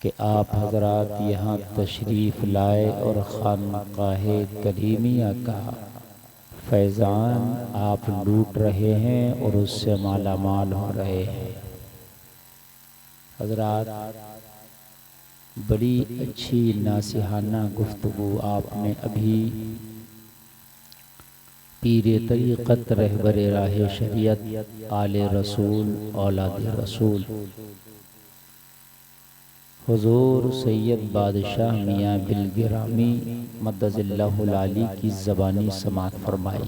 कि आप हजरात यहाँ तशरीफ़ लाए और खानक़ाह करीमिया का फैज़ान आप लूट रहे हैं और उससे माला माल हो रहे हैं। हजरात, बड़ी अच्छी नासिहाना गुफ्तगू आपने अभी पीरे तरीक़त रहबरे राह शरीयत आले रसूल औलाद रसूल हुज़ूर सैयद बादशाह मियाँ बिलगिरामी मद्दज़िल्लाहुल आली की ज़बानी समात फरमाई।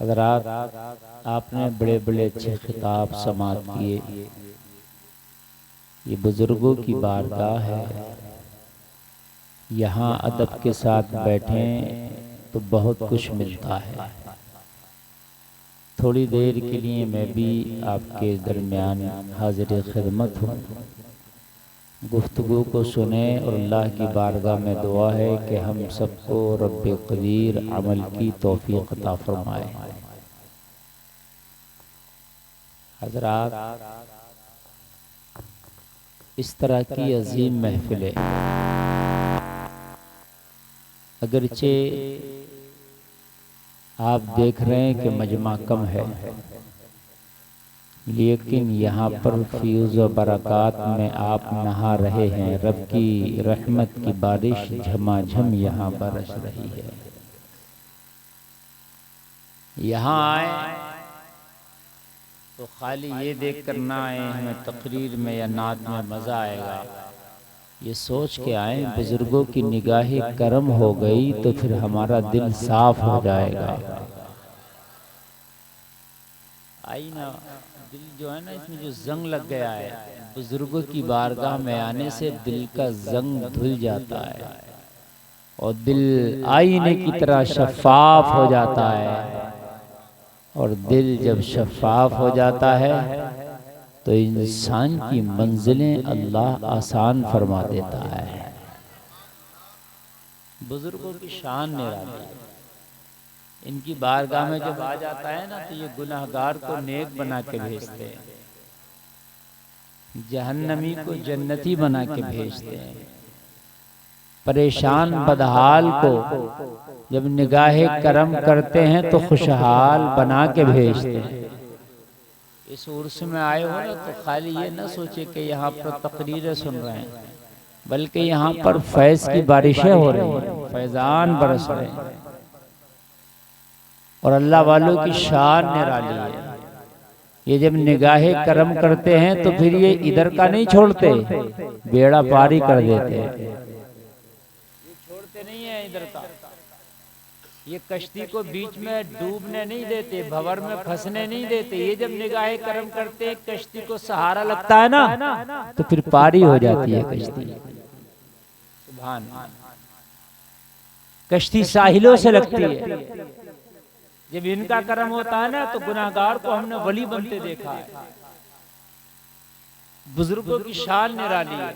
हज़रात, आपने बड़े बड़े अच्छे खिताब समात किए। ये बुज़ुर्गों की बारगाह है, यहाँ अदब के साथ बैठें तो बहुत कुछ मिलता है। थोड़ी देर के लिए मैं भी आपके दरमियान हाजिर खिदमत हूँ। गुफ्तगू को सुने और अल्लाह की बारगाह में दुआ है कि हम सबको रब्बे क़दीर अमल की तौफ़ीक़ अता फ़रमाए। हज़रात, इस तरह की अजीम महफ़िलें अगरचे आप देख रहे हैं कि मजमा कम है, लेकिन यहाँ पर फ़ीज़ व बरक़ात में आप नहा रहे हैं। रब की रहमत की बारिश झमाझम यहाँ बरस रही है। यहाँ आए तो खाली ये देख कर ना आए हमें तकरीर में या नात में मज़ा आएगा, ये सोच के आए बुज़ुर्गों की निगाह करम हो गई तो फिर हमारा दिल साफ हो जाएगा। आई ना, दिल जो है ना, इसमें जो जंग लग गया है, बुजुर्गों की बारगाह में आने से दिल का जंग धुल जाता है और दिल आईने की तरह शफ़ाफ हो जाता है। और दिल जब शफ़ाफ हो जाता है तो इंसान की मंजिलें अल्लाह आसान फरमा देता है। बुजुर्गों की शान निराली है। इनकी बारगाह में जब आ जाता है ना तो ये गुनाहगार को नेक बना के भेजते हैं, जहन्नमी को जन्नती बना के भेजते हैं, परेशान बदहाल को जब निगाहे करम करते हैं तो खुशहाल बना के भेजते हैं। इस उर्स में आए हो ना तो खाली ये ना सोचे कि यहाँ पर तकरीरें सुन रहे हैं, बल्कि यहाँ पर फैज़ की बारिशें हो रही हैं, फैज़ान बरस रहे हैं और अल्लाह वालों की शान निराली है। ये जब निगाहे करम करते हैं तो फिर ये इधर का नहीं छोड़ते, बेड़ा पारी कर देते हैं। ये छोड़ते नहीं है इधर का, ये कश्ती को बीच में डूबने नहीं देते, भंवर में फंसने नहीं देते। ये जब निगाहे करम करते हैं, कश्ती को सहारा लगता है ना तो फिर पारी हो जाती है कश्ती। सुभान, कश्ती साहिलों से लगती है। जब इनका करम होता है ना तो गुनाहगार को हमने वली बनते देखा है। बुजुर्गों की शान निराली है।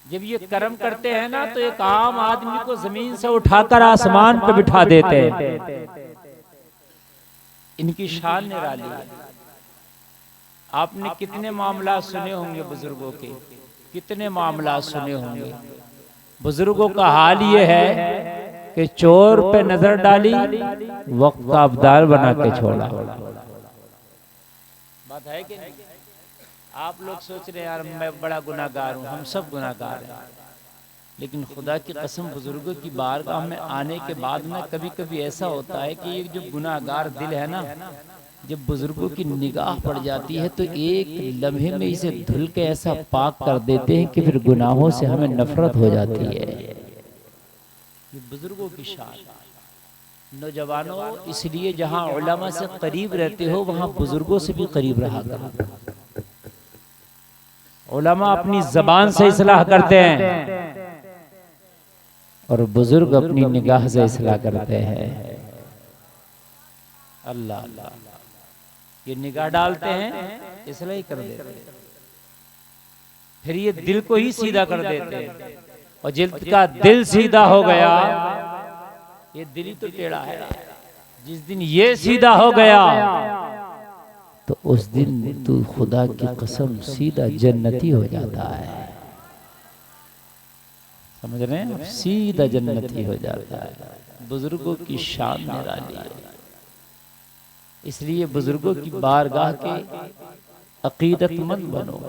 जब ये करम करते हैं ना तो एक आम आदमी को जमीन से उठाकर आसमान पर बिठा देते हैं। इनकी शान निराली है। आपने कितने मामला सुने होंगे बुजुर्गों के, कितने मामला सुने होंगे। बुजुर्गों का हाल ये है कि चोर पे नजर डाली, वक्त का अब्दाल बना के छोड़ा। बात है कि नहीं? आप लोग सोच रहे हैं यार मैं बड़ा गुनाहगार हूँ, हम सब गुनाहगार हैं, लेकिन खुदा की कसम बुजुर्गों की बारगाह में आने के बाद ना कभी कभी ऐसा होता है कि ये जो गुनाहगार दिल है ना, जब बुजुर्गों की निगाह पड़ जाती है तो एक लम्हे में इसे धुल के ऐसा पाक कर देते हैं कि फिर गुनाहों से हमें नफरत हो जाती है। ये बुजुर्गों की शान। नौजवानों, इसलिए जहाँ उलमा से करीब रहते हो वहाँ बुजुर्गों से भी करीब रहा करो। उलमा अपनी जबान से इस्लाह करते हैं और बुजुर्ग अपनी निगाह से इस्लाह करते हैं। अल्लाह अल्लाह, ये निगाह डालते हैं, इस्लाह ही कर देते हैं, फिर ये दिल को ही सीधा कर देते हैं। और जिसका दिल सीधा हो गया, ये दिल ही तो टेढ़ा है, जिस दिन ये सीधा हो गया तो उस दिन तू खुदा की कसम सीधा जन्नती हो जाता है। समझ रहे हैं? सीधा जन्नती हो जाता है। बुजुर्गों की शान निराली है, इसलिए बुजुर्गों की बारगाह के अकीदतमंद बनो।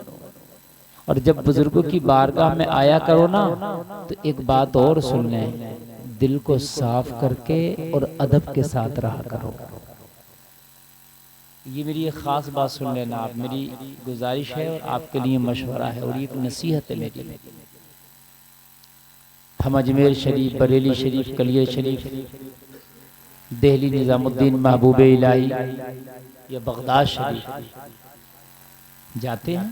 और जब बुजुर्गों की बारगाह में आया करो ना, तो एक बात और सुन लें, दिल को साफ करके और अदब के साथ रहा करो। ये मेरी एक ख़ास बात सुन लेना आप, मेरी गुजारिश है और आपके लिए मशवरा है और ये एक नसीहत है मेरी। हम अजमेर शरीफ, बरेली शरीफ, कलियर शरीफ, दिल्ली निज़ामुद्दीन महबूब इलाही या बगदाद शरीफ जाते हैं,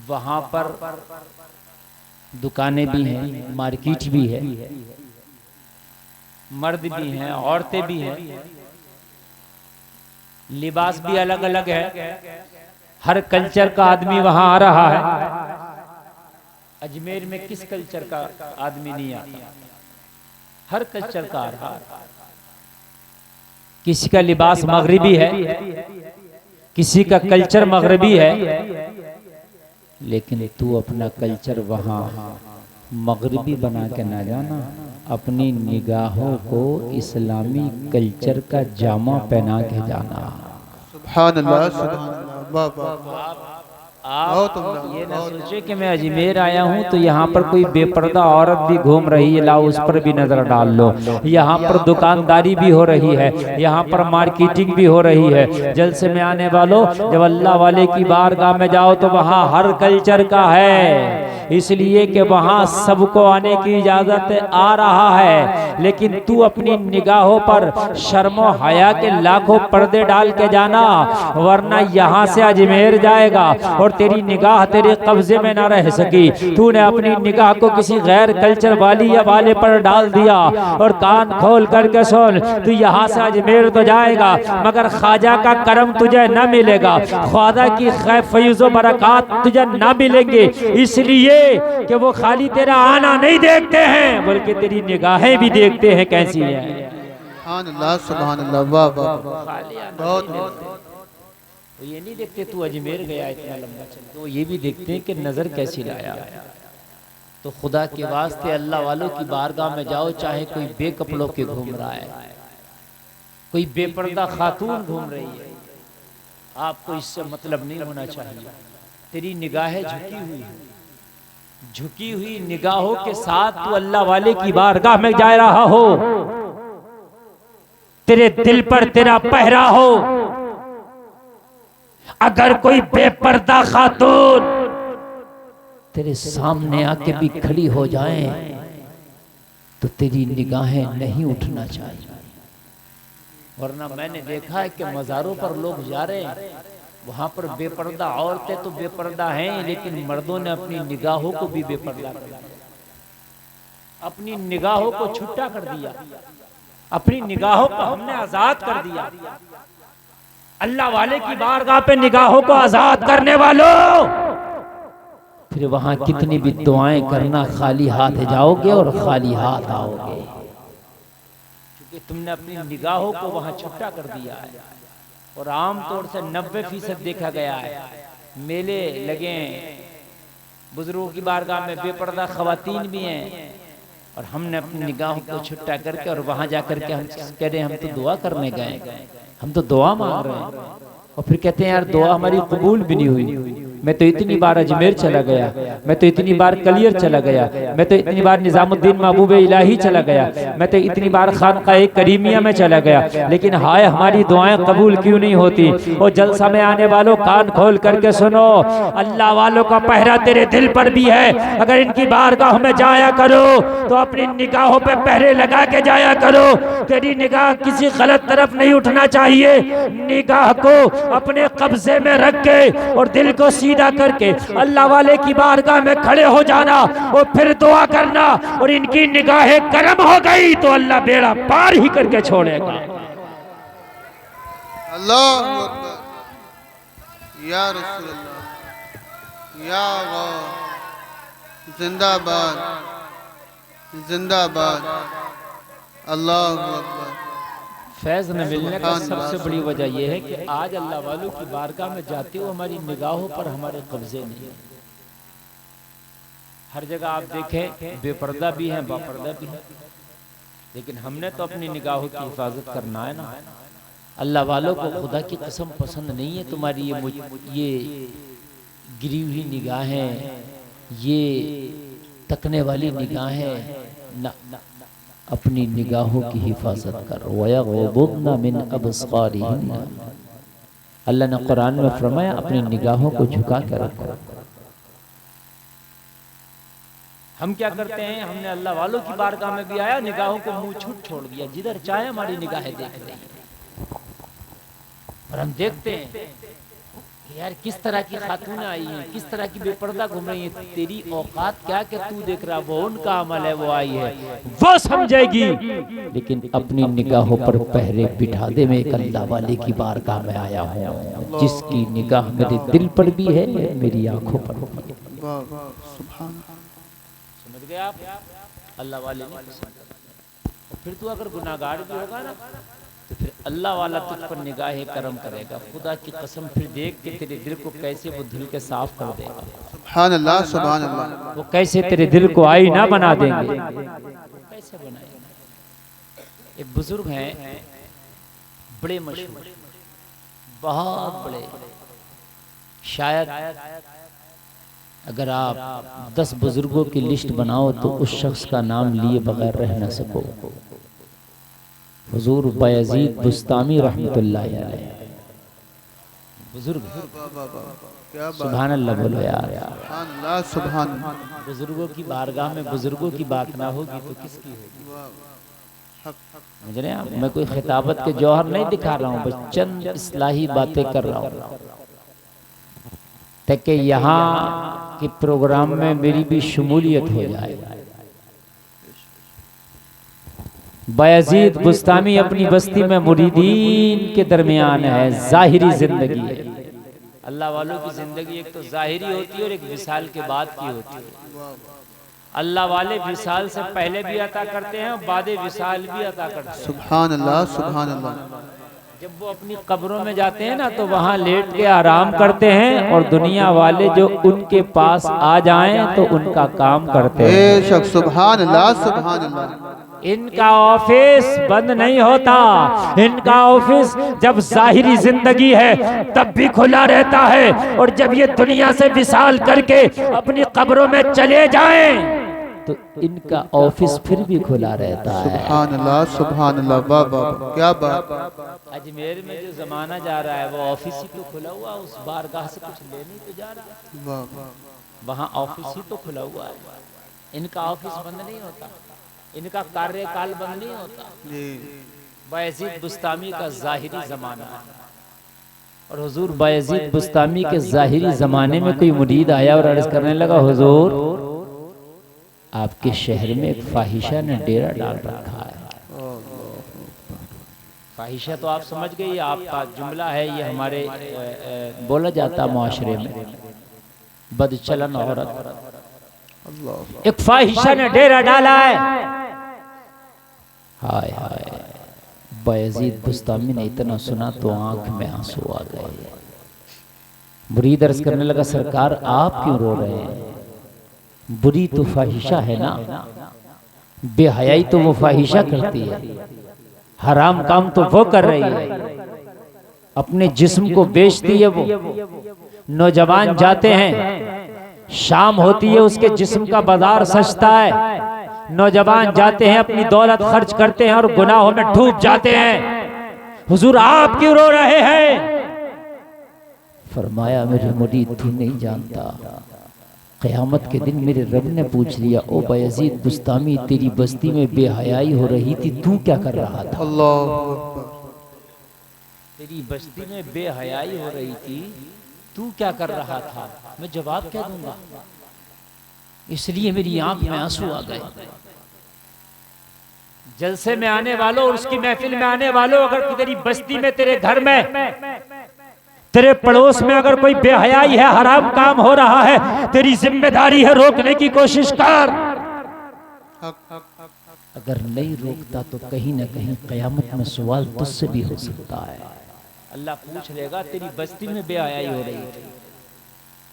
वहाँ पर दुकानें भी हैं, मार्केट भी है, मर्द भी हैं, औरतें भी हैं, लिबास भी अलग अलग है, हर कल्चर का आदमी वहां आ रहा है। अजमेर में किस कल्चर का आदमी नहीं आता? हर कल्चर का आ रहा है। किसी का लिबास मगरिबी है, किसी का कल्चर मगरिबी है, लेकिन तू अपना कल्चर वहां मगरिबी बना के ना जाना, अपनी निगाहों को इस्लामी कल्चर का जामा पहना के जाना। सुभान अल्लाह, सुभान अल्लाह, वाह वाह। आप ये ना सोचे कि मैं अजमेर आया हूँ तो यहाँ पर कोई बेपर्दा औरत भी घूम रही है, लाओ उस पर भी नजर डाल लो। यहाँ पर दुकानदारी भी हो रही है, यहाँ पर मार्केटिंग भी हो रही है। जलसे में आने वालों, जब अल्लाह वाले की बारगाह में जाओ तो वहाँ हर कल्चर का है, इसलिए कि वहाँ सबको आने की इजाजत आ रहा है। लेकिन तू अपनी निगाहों पर शर्मो हया के लाखों पर्दे डाल के जाना, वरना यहाँ से अजमेर जाएगा और तेरी निगाह तेरे कब्जे में ना रह सकी। तूने अपनी निगाह को किसी गैर कल्चर वाली या वाले पर डाल दिया। और कान खोल करके सुन, तू यहाँ से अजमेर तो जाएगा मगर ख्वाजा का करम तुझे न मिलेगा, ख्वाजा की फैज़ो बरक़ात तुझे न मिलेंगे, इसलिए कि वो खाली तेरा आना नहीं देखते हैं बल्कि तेरी निगाहें भी देखते हैं कैसी है। सुभान अल्लाह, सुभान अल्लाह, वाह वाह। बहुत वो ये नहीं देखते तू अजमेर गया इतना लंबा चल, तो ये भी देखते हैं कि नजर कैसी लाया। तो खुदा के वास्ते अल्लाह वालों की बारगाह में जाओ, चाहे कोई बेकपड़ों के घूम रहा है, कोई बेपर्दा खातून घूम रही है, आपको इससे मतलब नहीं होना चाहिए। तेरी निगाहें झुकी हुई है, झुकी हुई निगाहों के साथ तू अल्लाह वाले की बारगाह में जा रहा हो, तेरे दिल पर तेरा पहरा हो। अगर कोई बेपर्दा खातून तेरे सामने आके भी खड़ी हो जाए तो तेरी निगाहें नहीं उठना चाहिए, वरना मैंने देखा है कि मज़ारों पर लोग जा रहे हैं, वहां पर बेपर्दा औरतें तो बेपर्दा हैं, लेकिन मर्दों ने अपनी निगाहों को भी बेपर्दा कर दिया, अपनी निगाहों को छुट्टा कर दिया, अपनी निगाहों को हमने आजाद कर दिया। अल्लाह वाले की बारगाह पे निगाहों को आजाद करने वालों, फिर वहां कितनी भी दुआएं करना, खाली हाथ जाओगे और खाली हाथ आओगे, क्योंकि तुमने अपनी निगाहों को वहां छुट्टा कर दिया है। और आमतौर से 90% देखा गया है, मेले लगे बुजुर्गों की बारगाह में बेपर्दा खवातीन भी हैं, और हमने अपनी निगाहों को छुट्टा करके और वहां जाकर के हम कह रहे हैं हम तो दुआ करने गए, हम तो दुआ मांग रहे हैं, और फिर कहते हैं यार दुआ हमारी कबूल भी नहीं हुई। मैं तो इतनी बार अजमेर चला गया, मैं तो इतनी बार कलियर चला गया, मैं तो इतनी बार निज़ामुद्दीन महबूब इलाही चला गया, मैं तो इतनी बार खानकाए करीमिया में चला गया, लेकिन हाय हमारी दुआएं कबूल क्यों नहीं होती। और जलसा में आने वालों कान खोल करके सुनो, अल्लाह वालों का पहरा तेरे दिल पर भी है। अगर इनकी बारगाह में जाया करो तो अपनी निगाहों पे पहरे लगा के जाया करो। तेरी निगाह किसी गलत तरफ नहीं उठना चाहिए, निगाह को अपने कब्जे में रख के और दिल को सीधा करके अल्लाह वाले की बारगाह में खड़े हो जाना और फिर दुआ करना। और इनकी निगाहें करम हो गई तो अल्लाह बेड़ा पार ही करके छोड़ेगा। अल्लाह अकबर, या रसूल अल्लाह, या अल्लाह, जिंदाबाद जिंदाबाद, अल्लाह अकबर, फैज़ न मिलने का सबसे बड़ी वजह यह है कि आज अल्लाह वालों की बारगाह में जाते हुए हमारी निगाहों पर हमारे कब्जे नहीं है। हर जगह आप देखें बेपर्दा भी हैं, बापर्दा भी हैं, लेकिन हमने तो अपनी निगाहों की हिफाजत करना है ना। अल्लाह वालों को खुदा की कसम पसंद नहीं है तुम्हारी ये गिरी हुई निगाहें, ये तकने वाली निगाहें ना। अपनी निगाहों की हिफाजत करो। वयग़ुद्दुना मिन अबसारिहिन्ना, अल्लाह ने कुरान में फरमाया अपनी निगाहों को झुका कर रखो। हम क्या करते हैं, हमने अल्लाह वालों की बारगाह में भी आया, निगाहों को मुंह छूट छोड़ दिया, जिधर चाहे हमारी निगाहें देख रही हैं। और हम देखते हैं यार किस तरह की खातून आई हैं, किस तरह की बेपर्दा घूम रही हैं। तेरी औकात क्या कि तू देख रहा, वो उनका अमल है, वो आई है, वो समझेगी। लेकिन अपनी निगाहों पर पहरे बिठा दे। मैं एक अल्लाह वाले की बारगाह में आया हूँ जिसकी निगाह मेरे दिल पर भी है, मेरी आंखों पर भी है। समझ गए आप? अल्लाह वाले नहीं पसंद करते। फिर तू अगर गुनाहगार भी होगा ना तो फिर अल्लाह वाला तुझ पर निगाह करम करेगा। खुदा की कसम फिर देख के तेरे दिल को कैसे वो धुल के साफ कर देगा। सुभान अल्लाह, सुभान अल्लाह। वो कैसे तेरे दिल को आईना बना देंगे। कैसे बनाएंगे? एक बुजुर्ग हैं, बड़े मशहूर, बहुत बड़े, शायद अगर आप 10 बुजुर्गों की लिस्ट बनाओ तो उस शख्स का नाम लिए बगैर रह न सको। हुजूर बायजीद बुस्तामी रहमतुल्लाह अलैह, बुजुर्ग। सुभान अल्लाह बोलो यार। सुभान। बुजुर्गों की बारगाह में बुजुर्गों की बात ना होगी तो किसकी होगी? समझ रहे हैं आप? मैं कोई खिताबत के जौहर नहीं दिखा रहा हूँ, बस चंद इस्लाही बातें कर रहा हूँ ताकि यहाँ के प्रोग्राम में मेरी भी शमूलियत हो जाए। बायजीद बुस्तामी अपनी बस्ती में मुरीदीन के दरमियान है, जाहिरी जिंदगी है। अल्लाह वालों की जिंदगी एक तो जाहिरी होती है और एक विसाल के बाद की होती है। अल्लाह वाले विसाल से पहले भी अता करते हैं और बाद विसाल भी अता करते हैं। सुभान अल्लाह, सुभान अल्लाह। जब वो अपनी कब्रों में जाते हैं ना तो वहाँ लेट के आराम करते हैं और दुनिया वाले जो उनके पास आ जाएं तो उनका काम करते हैं। सुभान अल्लाह, सुभान अल्लाह। इनका ऑफिस बंद नहीं होता। इनका ऑफिस जब जाहिरी जिंदगी है तब भी खुला रहता है, और जब ये दुनिया से विसाल करके अपनी कब्रों में चले जाएं तो इनका ऑफिस फिर भी खुला रहता है। सुभान अल्लाह, सुभान अल्लाह। वाह वाह, क्या बात। अजमेर में जो जमाना जा रहा है वो ऑफिस ही तो खुला हुआ, उस बारगाह से कुछ लेने तो जा रहा। वहाँ ऑफिस ही तो खुला हुआ है। इनका ऑफिस बंद नहीं होता, इनका कार्यकाल बंद नहीं होता। बायजीद बुस्तामी का जाहिरी जमाना है, और हुजूर बायजीद बुस्तामी के जाहिरी जमाने में कोई मुरीद आया और अर्ज करने लगा, हुजूर आपके शहर में एक फाहिशा ने डेरा डाल रखा है। फाहिशा तो आप समझ गए, आपका जुमला है, ये हमारे बोला जाता मुआशरे में बदचलन औरत। एक फाहिशा ने डेरा डाला है। हाय हाय, बायजीद बुस्तामी ने इतना सुना तो आंख में आंसू आ गए। मुरीद अर्ज करने लगा, सरकार आप क्यों रो रहे हैं? बुरी तो फाहिशा है ना, बेहयाई तो वो फाहिशा करती है, हराम काम तो वो कर रही है, अपने जिस्म को बेचती है वो। नौजवान जाते हैं, शाम होती है, उसके जिस्म का बाजार सजता है। नौजवान जाते हैं, अपनी दौलत खर्च करते हैं और गुनाहों में डूब जाते हैं। हुजूर आप क्यों रो रहे हैं? फरमाया, मेरे मुरीद तू नहीं जानता, क़यामत के दिन मेरे रब ने पूछ लिया, ओ बायजीद बुस्तामी तेरी बस्ती में बेहयाई हो रही थी, तू क्या कर रहा था? अल्लाह, तेरी बस्ती में बेहयाई हो रही थी, तू क्या कर रहा था? मैं जवाब क्या दूंगा? इसलिए मेरी आंख में आंसू आ गए। जलसे में आने वालों और उसकी महफिल में आने वालों, अगर तेरी बस्ती में, तेरे घर में, तेरे पड़ोस में अगर कोई बेहयाई है, हराम काम हो रहा है, तेरी जिम्मेदारी है रोकने की कोशिश कर। अगर नहीं रोकता तो कहीं ना कहीं कयामत में सवाल तुझसे भी हो सकता है। अल्लाह पूछ लेगा तेरी बस्ती में बेहयाई हो रही थी,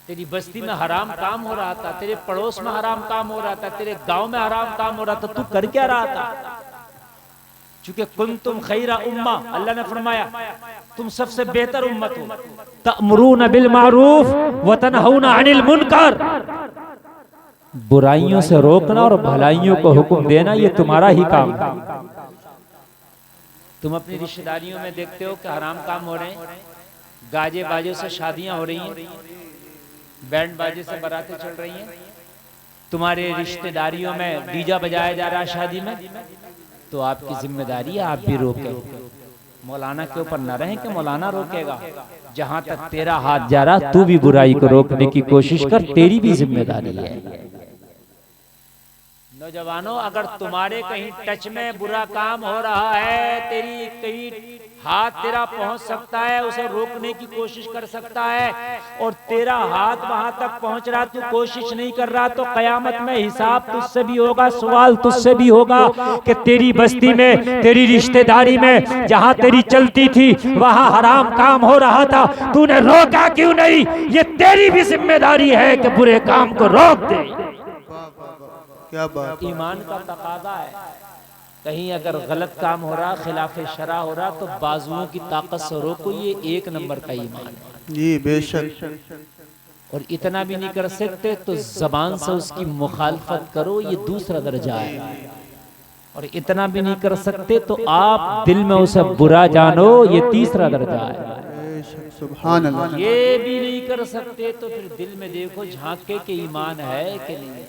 तेरी बस्ती में हराम काम हो रहा था, तेरे पड़ोस में हराम काम हो रहा था, तेरे गांव में हराम काम हो रहा था, तू कर क्या रहा था? चूंकि कुंतुम खैरा उम्मा, अल्लाह ने फरमाया तुम सबसे बेहतर उम्मत हो, तअमुरून बिल मारूफ व तनहौना अनिल मुनकर, बुराइयों से रोकना और भलाइयों को हुक्म देना ये तुम्हारा ही काम है। तुम अपनी रिश्तेदारियों में देखते हो कि हराम काम हो रहे हैं, गाजे बाजे से शादियां हो रही हैं, बैंड बाजे से बारातें चल रही हैं, तुम्हारे रिश्तेदारियों में डीजा बजाया जा रहा है शादी में, तो आपकी जिम्मेदारी है आप भी रोके। मौलाना के ऊपर न रहें कि मौलाना रोकेगा। जहां तक तेरा हाथ जा रहा तू भी बुराई को रोकने की कोशिश कर, तेरी भी जिम्मेदारी है। नौजवानों, अगर तुम्हारे कहीं टच में बुरा काम हो रहा है, तेरी कहीं हाथ तेरा पहुंच सकता है, उसे रोकने की कोशिश कर सकता है, और तेरा हाथ वहां तक पहुंच रहा, तू कोशिश नहीं कर रहा, तो कयामत में हिसाब तुझसे भी होगा, सवाल तुझसे भी होगा कि तेरी बस्ती में, तेरी रिश्तेदारी में जहां तेरी चलती थी वहां हराम काम हो रहा था, तूने रोका क्यों नहीं? ये तेरी भी जिम्मेदारी है कि बुरे काम को रोक दे। क्या बात, ईमान का तकादा है। कहीं अगर गलत काम हो रहा, खिलाफ शरा हो रहा, तो बाजुओं की ताकत से रोको, ये एक नंबर का ईमान है जी बेशक। और इतना भी नहीं कर सकते तो जबान से उसकी मुखालफत करो, ये दूसरा दर्जा है। और इतना भी नहीं कर सकते तो आप दिल में उसे बुरा जानो, ये तीसरा दर्जा है। सुभान अल्लाह। ये भी नहीं कर सकते तो फिर दिल में देखो झांके के ईमान है कि नहीं।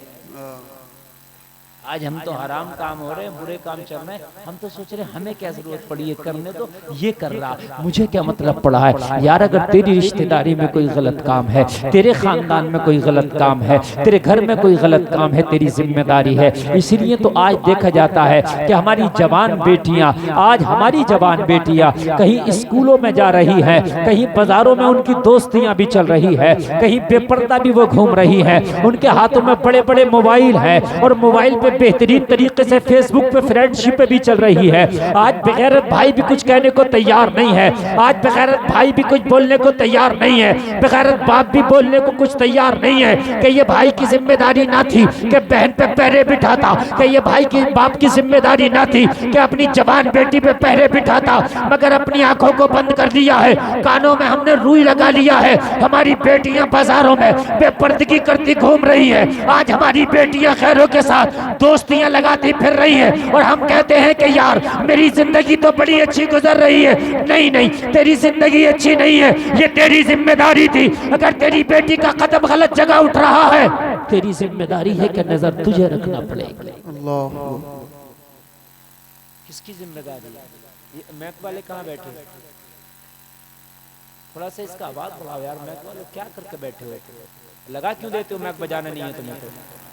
आज हम तो हराम काम हो रहे हैं, बुरे काम चल रहे हैं, हम तो सोच रहे हैं हमें क्या जरूरत पड़ी है करने, तो ये कर रहा, मुझे क्या मतलब पड़ा है यार। अगर तेरी रिश्तेदारी में कोई गलत काम है, तेरे खानदान में कोई गलत काम है, तेरे घर में कोई गलत काम है, तेरी जिम्मेदारी है। इसीलिए तो आज देखा जाता है कि हमारी जवान बेटियां, आज हमारी जवान बेटियां कहीं स्कूलों में जा रही हैं, कहीं बाजारों में उनकी दोस्तियां भी चल रही है, कहीं बेपर्दा भी वो घूम रही है, उनके हाथों में बड़े बड़े मोबाइल है और मोबाइल पे बेहतरीन तरीके से फेसबुक पे फ्रेंडशिप भी चल रही है। आज बेगैरत भाई भी कुछ कहने को तैयार नहीं है, आज बेगैरत भाई भी कुछ बोलने को तैयार नहीं है, बेगैरत बाप भी बोलने को कुछ तैयार नहीं है कि ये भाई की जिम्मेदारी ना थी कि बहन पे पहरे बिठाता, कि ये भाई की बाप की जिम्मेदारी ना थी कि अपनी जवान बेटी पे पहरे बिठाता, मगर अपनी आंखों को बंद कर दिया है, कानों में हमने रुई लगा लिया है। हमारी बेटियां बाजारों में बेपर्दगी करती घूम रही है, आज हमारी बेटियां खैरों के साथ दोस्तियां लगाती फिर रही है, और हम कहते हैं कि यार मेरी जिंदगी तो बड़ी अच्छी गुजर रही है। नहीं नहीं, तेरी जिंदगी अच्छी नहीं है, ये तेरी जिम्मेदारी थी। अगर तेरी बेटी का कदम गलत जगह उठ रहा है, तेरी जिम्मेदारी है कि नजर तुझे रखना पड़ेगा। अल्लाह, किसकी जिम्मेदारी है? ये मैक वाले कहाँ बैठे? थोड़ा सा इसका आवाज बढ़ाओ यार। मैक वाले क्या करके बैठे हो? लगा क्यों देते हो? मैक बजाना नहीं है तुम्हें तो यार।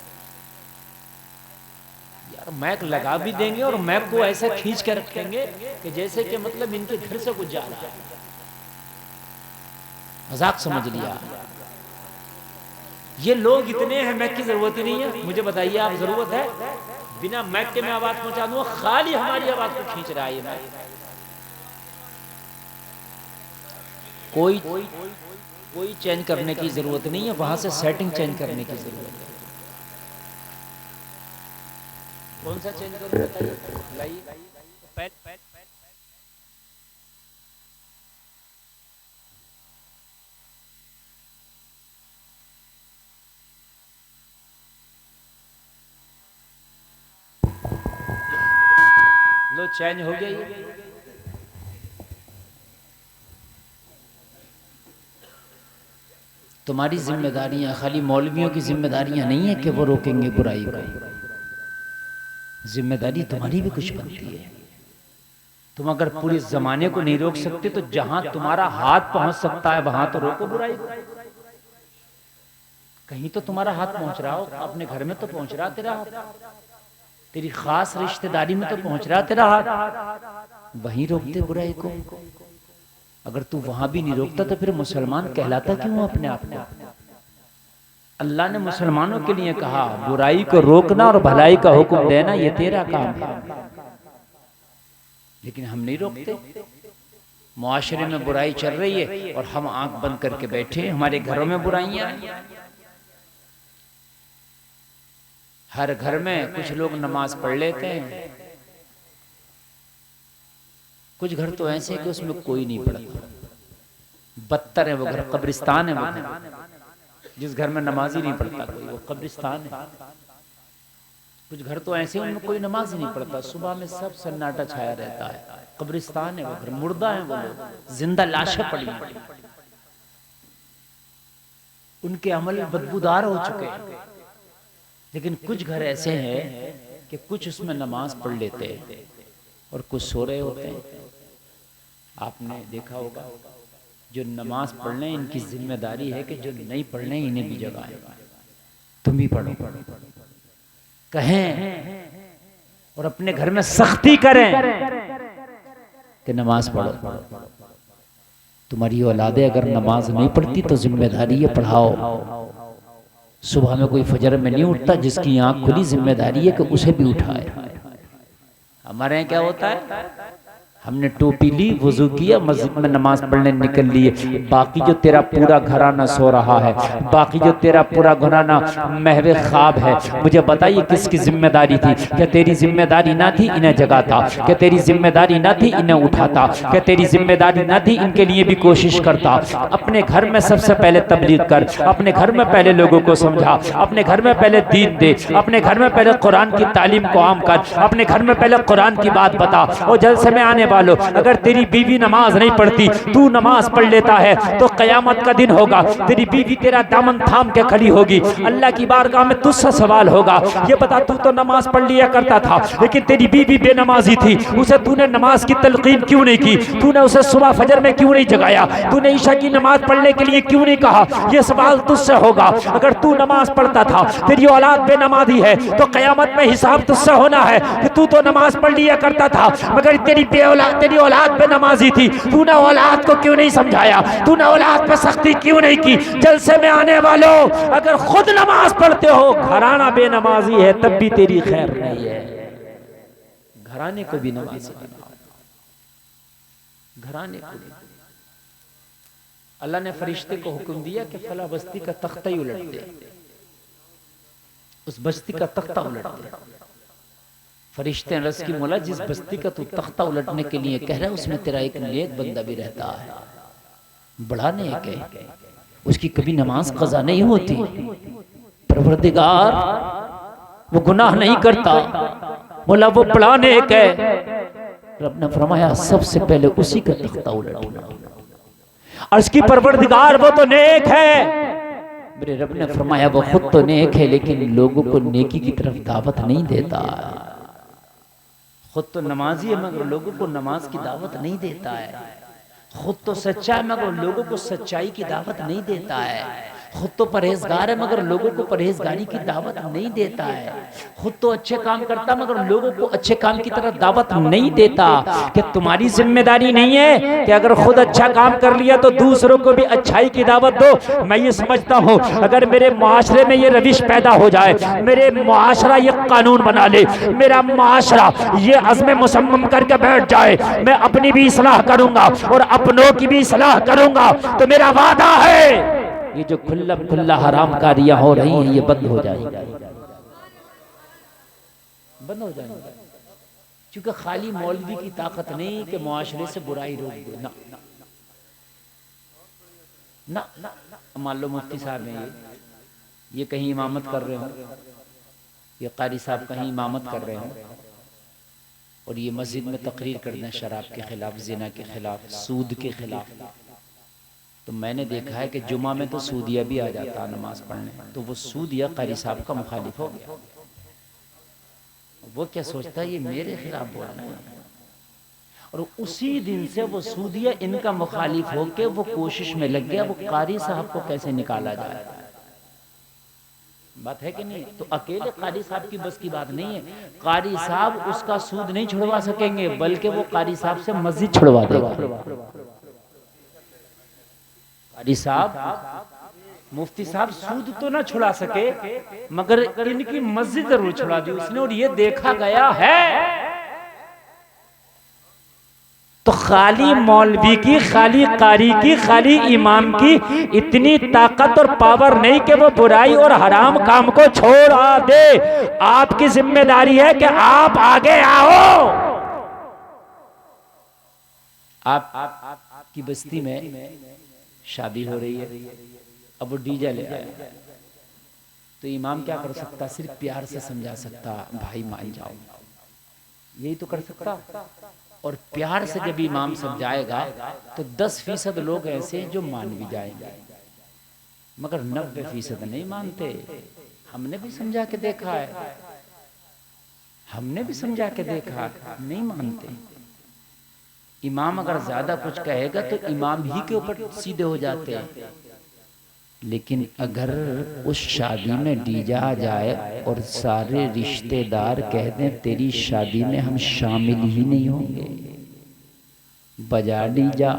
मैक लगा भी देंगे और मैक को ऐसे खींच के रखेंगे कि जैसे कि मतलब इनके घर से कुछ जा रहा है। मजाक समझ लिया। ये लोग इतने हैं, मैक की जरूरत ही नहीं है। मुझे बताइए आप, जरूरत है? बिना मैक के मैं आवाज पहुंचा दूंगा, खाली हमारी आवाज को खींच रहा है ये मैक। कोई चेंज करने की जरूरत नहीं है, वहां से सेटिंग चेंज करने की जरूरत है। कौन सा चेंज करूं बताइए? लाइए लो, चेंज हो गया ये। तुम्हारी जिम्मेदारियां खाली मौलवियों की जिम्मेदारियां नहीं है कि वो रोकेंगे बुराई को। जिम्मेदारी तुम्हारी भी कुछ बनती है। तुम अगर पूरे जमाने को नहीं रोक सकते तो जहां तुम्हारा हाथ पहुंच सकता है वहां तो रोको बुराई को। कहीं तो तुम्हारा हाथ पहुंच रहा हो, अपने घर में तो पहुंच रहा तेरा हाथ, तेरी खास रिश्तेदारी में तो पहुंच रहा तेरा हाथ, वहीं रोक दे बुराई को। अगर तू वहां भी नहीं रोकता तो फिर मुसलमान कहलाता क्यों अपने आप को? अल्लाह ने मुसलमानों के लिए कहा बुराई को रोकना और भलाई का हुक्म देना ये तेरा काम है, लेकिन हम नहीं रोकते। मुआशरे में बुराई चल रही है और हम आंख बंद करके बैठे, हमारे घरों में बुराइयां हैं। हर घर में कुछ लोग नमाज पढ़ लेते हैं, कुछ घर तो ऐसे कि उसमें कोई नहीं पढ़ता, बदतर है वो घर, कब्रिस्तान है वो घर। जिस घर में नमाज ही नहीं पढ़ता कोई, वो कब्रिस्तान है। कुछ घर तो ऐसे उनमें कोई नमाज ही नहीं पढ़ता, सुबह में सब सन्नाटा छाया रहता है, कब्रिस्तान है वो घर, मुर्दा है वो लोग, जिंदा लाशें पड़ी हैं, उनके अमल बदबूदार हो चुके हैं। लेकिन कुछ घर ऐसे हैं कि कुछ उसमें नमाज पढ़ लेते हैं और कुछ सो रहे होते हैं। आपने देखा होगा जो नमाज पढ़ने इनकी जिम्मेदारी है कि जो नहीं पढ़ने इन्हें भी जगाएं, तुम भी पढ़ो कहें, और अपने घर में सख्ती करें कि नमाज पढ़ो। तुम्हारी औलादे अगर नमाज नहीं पढ़ती तो जिम्मेदारी है पढ़ाओ। सुबह में कोई फजर में नहीं उठता, जिसकी आंख खुली जिम्मेदारी है कि उसे भी उठाए। हमारे यहाँ क्या होता है, हमने टोपी ली, वुजू किया, मस्जिद में नमाज पढ़ने निकल लिए, बाकी जो तेरा पूरा घराना सो रहा है, बाकी जो तेरा पूरा घराना महवे ख्वाब है, मुझे बताइए किसकी जिम्मेदारी थी? क्या तेरी जिम्मेदारी ना थी इन्हें जगाता? क्या तेरी जिम्मेदारी ना थी इन्हें उठाता? क्या तेरी जिम्मेदारी ना थी इनके लिए भी कोशिश करता? अपने घर में सबसे पहले तबलीग कर, अपने घर में पहले लोगों को समझा, अपने घर में पहले दीन दे, अपने घर में पहले कुरान की तालीम को आम कर, अपने घर में पहले कुरान की बात बता। और जलसे में आने वालों, अगर तेरी बीवी नमाज नहीं पढ़ती, तू नमाज पढ़ लेता है, तो कयामत का दिन होगा, तेरी बीवी तेरा दामन थाम के खड़ी होगी, अल्लाह की बारगाह में तुझसे सवाल होगा, ये बता तू तो नमाज पढ़ लिया करता था, लेकिन तेरी बीवी बेनमाजी थी, उसे तूने नमाज की तलकीन क्यों नहीं की? तूने उसे सुबह फजर में क्यों नहीं जगाया? तूने ईशा की नमाज पढ़ने के लिए क्यों नहीं कहा? यह सवाल तुझसे होगा। अगर तू नमाज पढ़ता था, तेरी औलाद बेनमाजी है, तो कयामत में हिसाब तुझसे होना है कि तू तो नमाज पढ़ लिया करता था, मगर तेरी औलाद पे नमाजी थी, तूने औलाद को क्यों नहीं समझाया? तूने औलाद पे सख्ती क्यों नहीं की? जलसे में आने वालों, अगर खुद नमाज पढ़ते हो, घराना बेनमाजी है, तब भी तेरी खैर नहीं है। घराने को भी नमाजी बनाओ, घराने को भी। अल्लाह ने फरिश्ते को हुक्म दिया कि फला बस्ती का तख्ता ही उलट दे, उस बस्ती का तख्ता उलट दे। फरिश्ते रस की मौला, जिस बस्ती का तू तख्ता उलटने के लिए कह रहा है, उसमें तेरा एक नेक बंदा भी रहता है, बड़ा नेक है, उसकी कभी नमाज कज़ा नहीं होती, परवरदिगार वो गुनाह नहीं करता, मौला वो बड़ा नेक है। रब ने फरमाया सबसे पहले उसी का तख्ता उलटना, और उसकी परवरदिगार वो तो नेक है। मेरे रब ने फरमाया वो खुद तो नेक है, लेकिन लोगों को नेकी की तरफ दावत नहीं देता। खुद तो नमाजी है, मगर लोगों को नमाज की दावत नहीं देता है। खुद तो सच्चा है, मगर लोगों को सच्चाई की दावत नहीं देता है। खुद तो परहेजगार है, मगर लोगों को परहेजगारी की दावत नहीं देता है। खुद तो अच्छे काम करता, मगर लोगों को अच्छे काम की तरफ दावत नहीं देता। कि तुम्हारी जिम्मेदारी नहीं है कि अगर खुद अच्छा काम कर लिया तो दूसरों को भी अच्छाई की दावत दो। मैं ये समझता हूँ, अगर मेरे मुआशरे में ये रविश पैदा हो जाए, मेरे मुआशरा ये कानून बना ले, मेरा मुआशरा ये अज़्म मुसम्मम करके बैठ जाए, मैं अपनी भी इस्लाह करूंगा और अपनों की भी इस्लाह करूंगा, तो मेरा वादा है ये जो खुल्ला खुल्ला हराम कारियां हो रही हैं, ये बंद हो जाएगी, बंद हो जाएगी। क्योंकि खाली मौलवी की ताकत नहीं कि मुआशरे से बुराई रोक दे, ना ना ना। मान लो मुफ्ती साहब हैं, ये कहीं इमामत कर रहे हो, ये कारी साहब कहीं इमामत कर रहे हो, और ये मस्जिद में तकरीर कर दें शराब के खिलाफ, जिना के खिलाफ, सूद के खिलाफ, तो मैंने देखा है कि जुमा में तो सूदिया भी आ जाता नमाज पढ़ने, तो वो सूदिया कारी साहब का मुखालिफ हो गया। वो क्या सोचता है ये मेरे खिलाफ बोल रहे हैं, और उसी दिन से वो सूदिया इनका मुखालिफ होके वो कोशिश में लग गया वो कारी साहब को कैसे निकाला जाए। बात है कि नहीं? तो अकेले कारी साहब की बस की बात नहीं है, कारी साहब उसका सूद नहीं छुड़वा सकेंगे, बल्कि वो कारी साहब से मस्जिद छुड़वा देगा। कारी साहब मुफ्ती साहब सूद तो ना छुड़ा सके मगर इनकी मस्जिद जरूर छुड़ा दी उसने, और ये देखा गया है। तो खाली मौलवी की, खाली कारी की, खाली इमाम की इतनी ताकत और पावर नहीं कि वो बुराई और हराम काम को छोड़ दे। आपकी जिम्मेदारी है कि आप आगे आओ। आपकी बस्ती में शादी हो रही है, अब वो डीजे ले आया, तो इमाम क्या कर सकता? सिर्फ प्यार से समझा सकता, भाई मान जाओ, यही तो कर सकता। और प्यार से जब इमाम समझाएगा तो 10% लोग ऐसे हैं जो मान भी जाएंगे, मगर 90% नहीं मानते। हमने भी समझा के देखा है, हमने भी समझा के देखा, नहीं मानते। इमाम अगर ज्यादा कुछ कहेगा तो इमाम ही के ऊपर सीधे हो जाते हैं। लेकिन अगर उस शादी में डीजा आ जाए और सारे रिश्तेदार कह दें तेरी शादी में हम शामिल ही नहीं होंगे, बजा डीजा,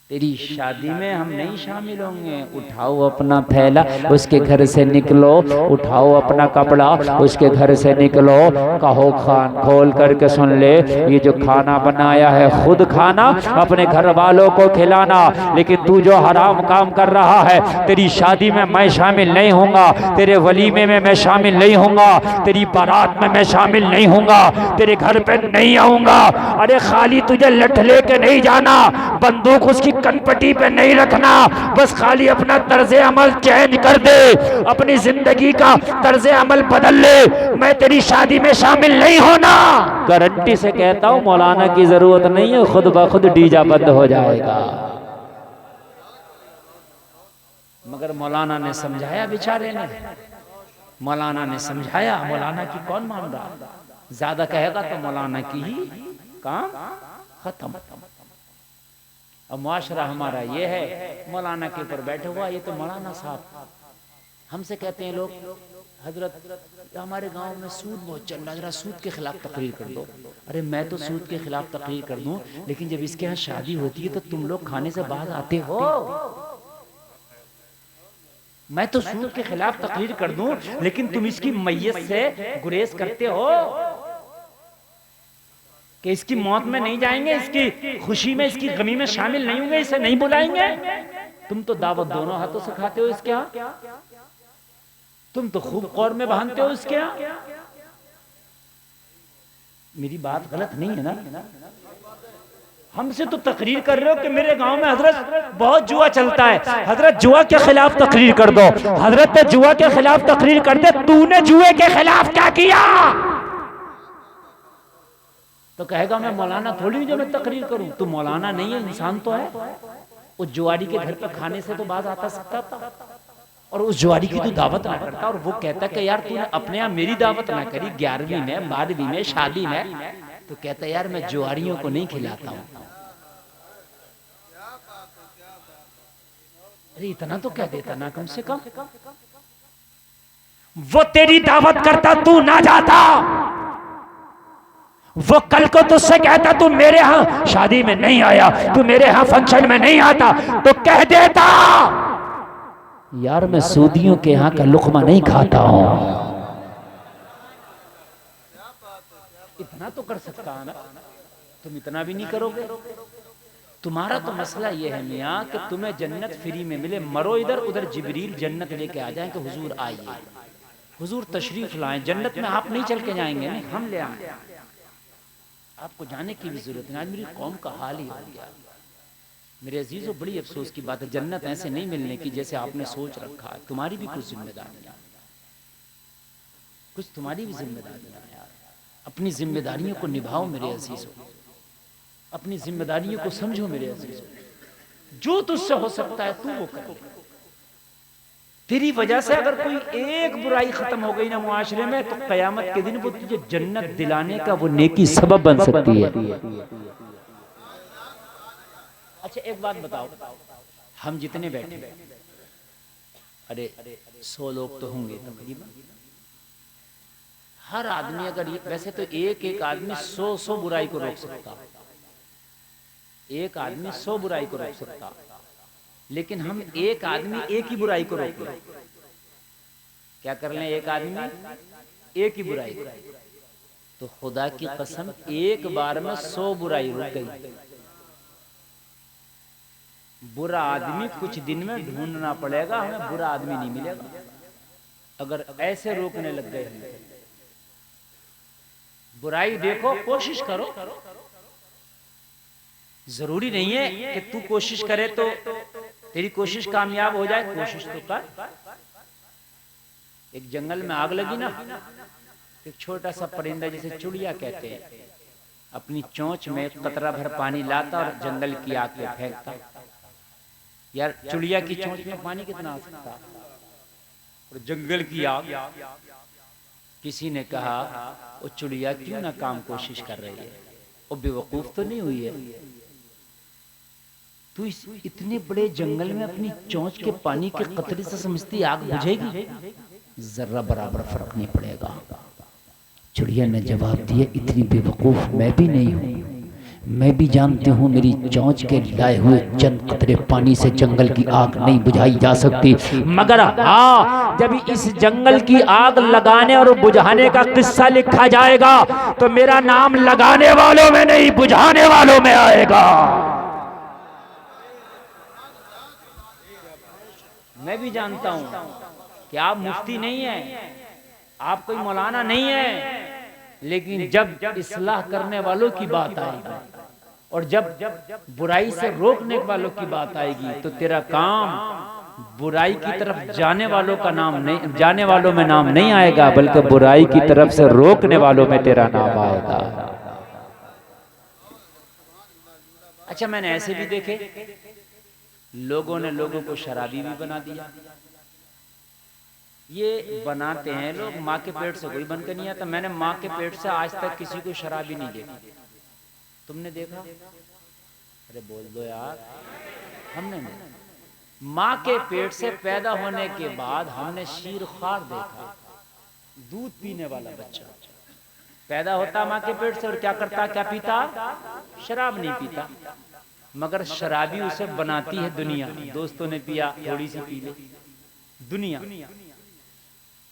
तेरी शादी में हम नहीं शामिल होंगे, उठाओ अपना थैला, उसके घर से निकलो, उठाओ अपना कपड़ा, उसके घर से निकलो, कहो खान खोल करके सुन ले, ये जो खाना बनाया है खुद खाना, अपने घर वालों को खिलाना, लेकिन तू जो हराम काम कर रहा है, तेरी शादी में मैं शामिल नहीं होऊंगा, तेरे वलीमे में मैं शामिल नहीं होऊंगा, तेरी बारात में मैं शामिल नहीं होऊंगा, तेरे घर पे नहीं आऊंगा। अरे खाली तुझे लठ लेके नहीं जाना, बंदूक उसकी कनपट्टी पे नहीं रखना, बस खाली अपना तर्ज अमल चेंज कर दे, अपनी जिंदगी का तर्ज अमल बदल ले, मैं तेरी शादी में शामिल नहीं होना। गारंटी से कहता हूं मौलाना की जरूरत नहीं है, खुद ब खुद डीजा बंद हो जाएगा। मगर मौलाना ने समझाया, बेचारे ने, मौलाना ने समझाया। मौलाना की कौन मान रहा? ज्यादा कहेगा तो मौलाना की ही काम खत्म। अब मुआशरा हमारा ये है, मौलाना के ऊपर बैठे हुआ, ये तो मौलाना साहब। हमसे कहते हैं लोग, हजरत हमारे गांव में सूद बहुत चल रहा, जरा सूद के खिलाफ तकरीर कर दो। अरे मैं तो सूद के खिलाफ तकरीर कर दूं, लेकिन जब इसके यहाँ शादी होती है तो तुम लोग खाने से बाहर आते हो। मैं तो सूद के खिलाफ तकरीर कर दूं, लेकिन तुम इसकी मैयत से गुरेज करते हो कि इसकी मौत में नहीं जाएंगे, इसकी खुशी में, इसकी गमी में शामिल नहीं होंगे, इसे नहीं बुलाएंगे। तुम तो दावत दोनों हाथों से खाते हो इसके यहाँ, तुम तो खूब कौर में बहानते हो इसके यहाँ। मेरी बात गलत नहीं है ना? हमसे तो तकरीर कर रहे हो कि मेरे गांव में हजरत बहुत जुआ चलता है, हजरत जुआ के खिलाफ तकरीर कर दो। हजरत जुआ के खिलाफ तकरीर कर दे, तूने जुए के खिलाफ क्या किया? तो कहेगा मैं मौलाना थोड़ी हूं जो मैं तकरीर करूं। तू मौलाना नहीं है, इंसान तो है। उस जुआरी के घर पे खाने से तो बात आता सकता था, और उस जुआरी की तू दावत ना करता, और वो कहता कि यार तूने अपने यहाँ मेरी दावत ना करी, 11वीं में 12वीं में शादी में, तो कहता यार मैं जुआरियों को नहीं खिलाता हूं। अरे इतना तो कह देता ना कम से कम। वो तेरी दावत करता, तू ना जाता। वो कल को तुझसे कहता तू मेरे यहाँ शादी में नहीं आया, तू मेरे यहाँ फंक्शन में नहीं आता, तो कह देता यार मैं सूदियों के यहाँ का लुकमा नहीं खाता हूं। इतना तो कर सकता है ना? तुम इतना भी नहीं करोगे। तुम्हारा तो मसला ये है मियाँ कि तुम्हें जन्नत फ्री में मिले, मरो इधर उधर जिब्रील जन्नत लेके आ जाए कि हुजूर आइए, हुजूर तशरीफ लाएं। जन्नत में आप नहीं चल के जाएंगे, नहीं हम ले आए, आपको जाने की भी जरूरत नहीं। आज मेरी कौम का हाल ही हो गया मेरे अजीजों, बड़ी अफसोस की बात है। जन्नत ऐसे नहीं मिलने की जैसे आपने सोच रखा है। तुम्हारी भी कुछ जिम्मेदारियां, कुछ तुम्हारी भी जिम्मेदारियां हैं यार। अपनी जिम्मेदारियों को निभाओ मेरे अजीजों, अपनी जिम्मेदारियों को समझो मेरे अजीजों। जो तुझसे हो सकता है तू वो कर। तेरी वजह से अगर कोई एक बुराई खत्म हो गई ना मुआशरे में, तो कयामत के दिन वो तुझे जन्नत दिलाने का वो नेकी सबब बन सकती है। अच्छा एक बात बताओ, हम जितने बैठे, अरे 100 लोग तो होंगे तकरीबन, हर आदमी अगर वैसे तो एक एक आदमी 100 बुराई को रोक सकता, एक आदमी 100 बुराई को रोक सकता, लेकिन हम एक आदमी एक ही बुराई को रोक लें। क्या कर लें? एक आदमी एक ही बुराई को, तो खुदा की कसम एक बार में 100 बुराई रुक गई। बुरा आदमी कुछ दिन में ढूंढना पड़ेगा, हमें बुरा आदमी नहीं मिलेगा अगर ऐसे रोकने लग गए हैं। बुराई देखो, कोशिश करो। जरूरी नहीं है कि तू कोशिश करे तो तेरी कोशिश कामयाब हो जाए, कोशिश तो कर। एक जंगल में आग लगी ना, एक छोटा सा परिंदा जिसे चुड़िया कहते हैं, अपनी चोंच में कतरा भर पानी लाता और जंगल की आग पे फेंकता। यार चुड़िया की चोंच में पानी कितना आ सकता, और जंगल की आग। किसी ने कहा वो चुड़िया क्यों ना काम कोशिश कर रही है, वो बेवकूफ तो नहीं हुई है? तू इस इतने बड़े जंगल में अपनी चोंच के पानी के कतरे से समझती आग बुझेगी? जरा बराबर फर्क नहीं पड़ेगा। चिड़िया ने जवाब दिया, इतनी बेवकूफ मैं भी नहीं हूँ, मैं भी जानती हूँ मेरी चोंच के लाए हुए चंद कतरे पानी से जंगल की आग नहीं बुझाई जा सकती, मगर हाँ जब इस जंगल की आग लगाने और बुझाने का किस्सा लिखा जाएगा तो मेरा नाम लगाने वालों में नहीं, बुझाने वालों में आएगा। मैं भी जानता हूं कि आप मुफ्ती नहीं है, आप कोई मौलाना नहीं है, लेकिन जब इस्लाह करने वालों की बात आएगी और जब बुराई से रोकने वालों की बात आएगी तो तेरा काम बुराई की तरफ जाने वालों का नाम नहीं, जाने वालों में नाम नहीं आएगा, बल्कि बुराई की तरफ से रोकने वालों में तेरा नाम आएगा। अच्छा, मैंने ऐसे भी देखे लोगों ने लोगों को शराबी भी बना दिया। ये बनाते हैं लोग, माँ के पेट से कोई बनकर नहीं आता। मैंने माँ के पेट से आज तक किसी को शराबी नहीं देखा। तुमने देखा? अरे बोल दो यार। हमने नहीं। माँ के पेट से पैदा होने के बाद हमने शीरख्वार देखा, दूध पीने वाला बच्चा पैदा होता माँ के पेट से और क्या करता, क्या पीता? शराब नहीं पीता, मगर शराबी उसे बनाती है दुनिया। दोस्तों ने पिया, थोड़ी सी पी ले, दुनिया।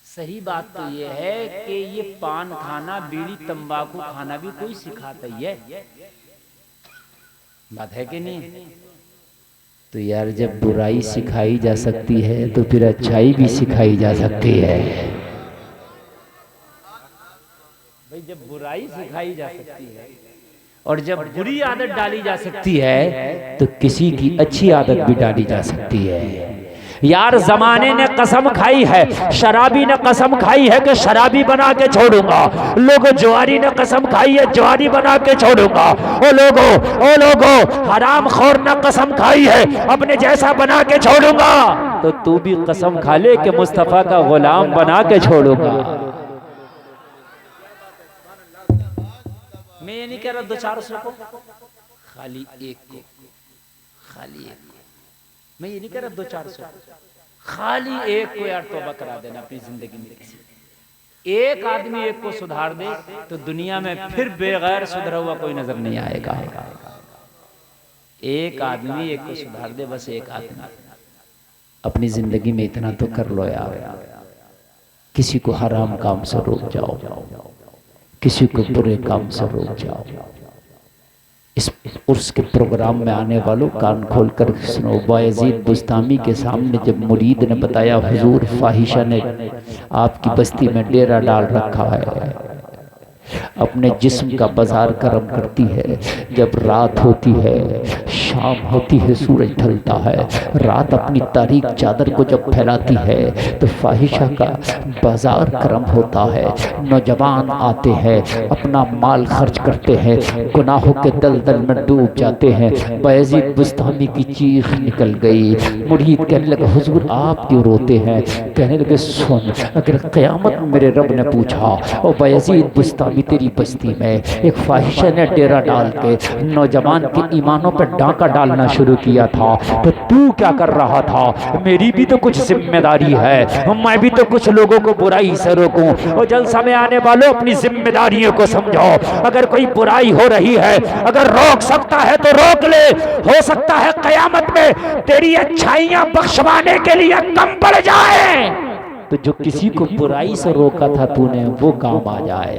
सही बात तो ये है कि ये पान खाना, बीड़ी तंबाकू खाना भी कोई सिखाता ही है, बात है कि नहीं? तो यार जब बुराई सिखाई जा सकती है तो फिर अच्छाई भी सिखाई जा सकती है। भाई जब बुराई सिखाई जा सकती है और जब बुरी आदत डाली जा सकती है तो किसी की अच्छी आदत भी डाली जा सकती है। यार जमाने ने कसम खाई है, शराबी ने कसम खाई है कि शराबी बना के छोड़ूंगा। लोगों ज्वारी ने कसम खाई है, ज्वारी बना के छोड़ूंगा। ओ लोगो हराम खोर ने कसम खाई है, अपने जैसा बना के छोड़ूंगा। तो तू भी कसम खा ले कि मुस्तफा का गुलाम बना के छोड़ूंगा। मैं ये नहीं कह रहा 200-400 को, खाली एक को, खाली एक। मैं ये नहीं कह रहा 200-400, खाली एक को यार तौबा करा देना अपनी जिंदगी में। किसी एक आदमी एक को सुधार दे तो दुनिया में फिर बेगैर सुधरा हुआ कोई नजर नहीं आएगा। एक आदमी एक को सुधार दे, बस एक आदमी। अपनी जिंदगी में इतना तो कर लो यार, किसी को हराम काम से रोक जाओ, किसी को बुरे काम से रोक जाओ। इस उर्स के प्रोग्राम में आने वालों कान खोलकर सुनो। बायजीद बुस्तामी के सामने जब मुरीद ने बताया हुजूर फाहिशा ने आपकी बस्ती में डेरा डाल रखा है, अपने जिस्म का बाजार करम करती है, जब रात होती है, शाम होती है, सूरज ढलता है, रात अपनी तारीक चादर को जब फैलाती है तो फाहिशा का बाजार करम होता है। नौजवान आते हैं, अपना माल खर्च करते हैं, गुनाहों के दलदल में डूब जाते हैं। बायजीद बुस्तामी की चीख निकल गई। मुरीद कहने लगे हुजूर आप क्यों रोते हैं? कहने लगे सुन, अगर क़यामत में मेरे रब ने पूछा ओ बायजीद बुस्तामी तेरी तेरी बस्ती में एक फाहिशा ने डेरा डाल के नौजवान के ईमानों पर डांका डालना शुरू किया था, तो तू क्या कर रहा था? मेरी भी तो कुछ जिम्मेदारी है, मैं भी तो कुछ लोगों को बुराई से रोकूं। और जलसा में आने वालों, अपनी जिम्मेदारियों को समझो। अगर कोई बुराई हो रही है, अगर रोक सकता है तो रोक ले। हो सकता है कयामत में तेरी अच्छाइयां बख्शवाने के लिए कम पड़ जाए, तो जो किसी को बुराई से रोका था तूने, वो काम आ जाए।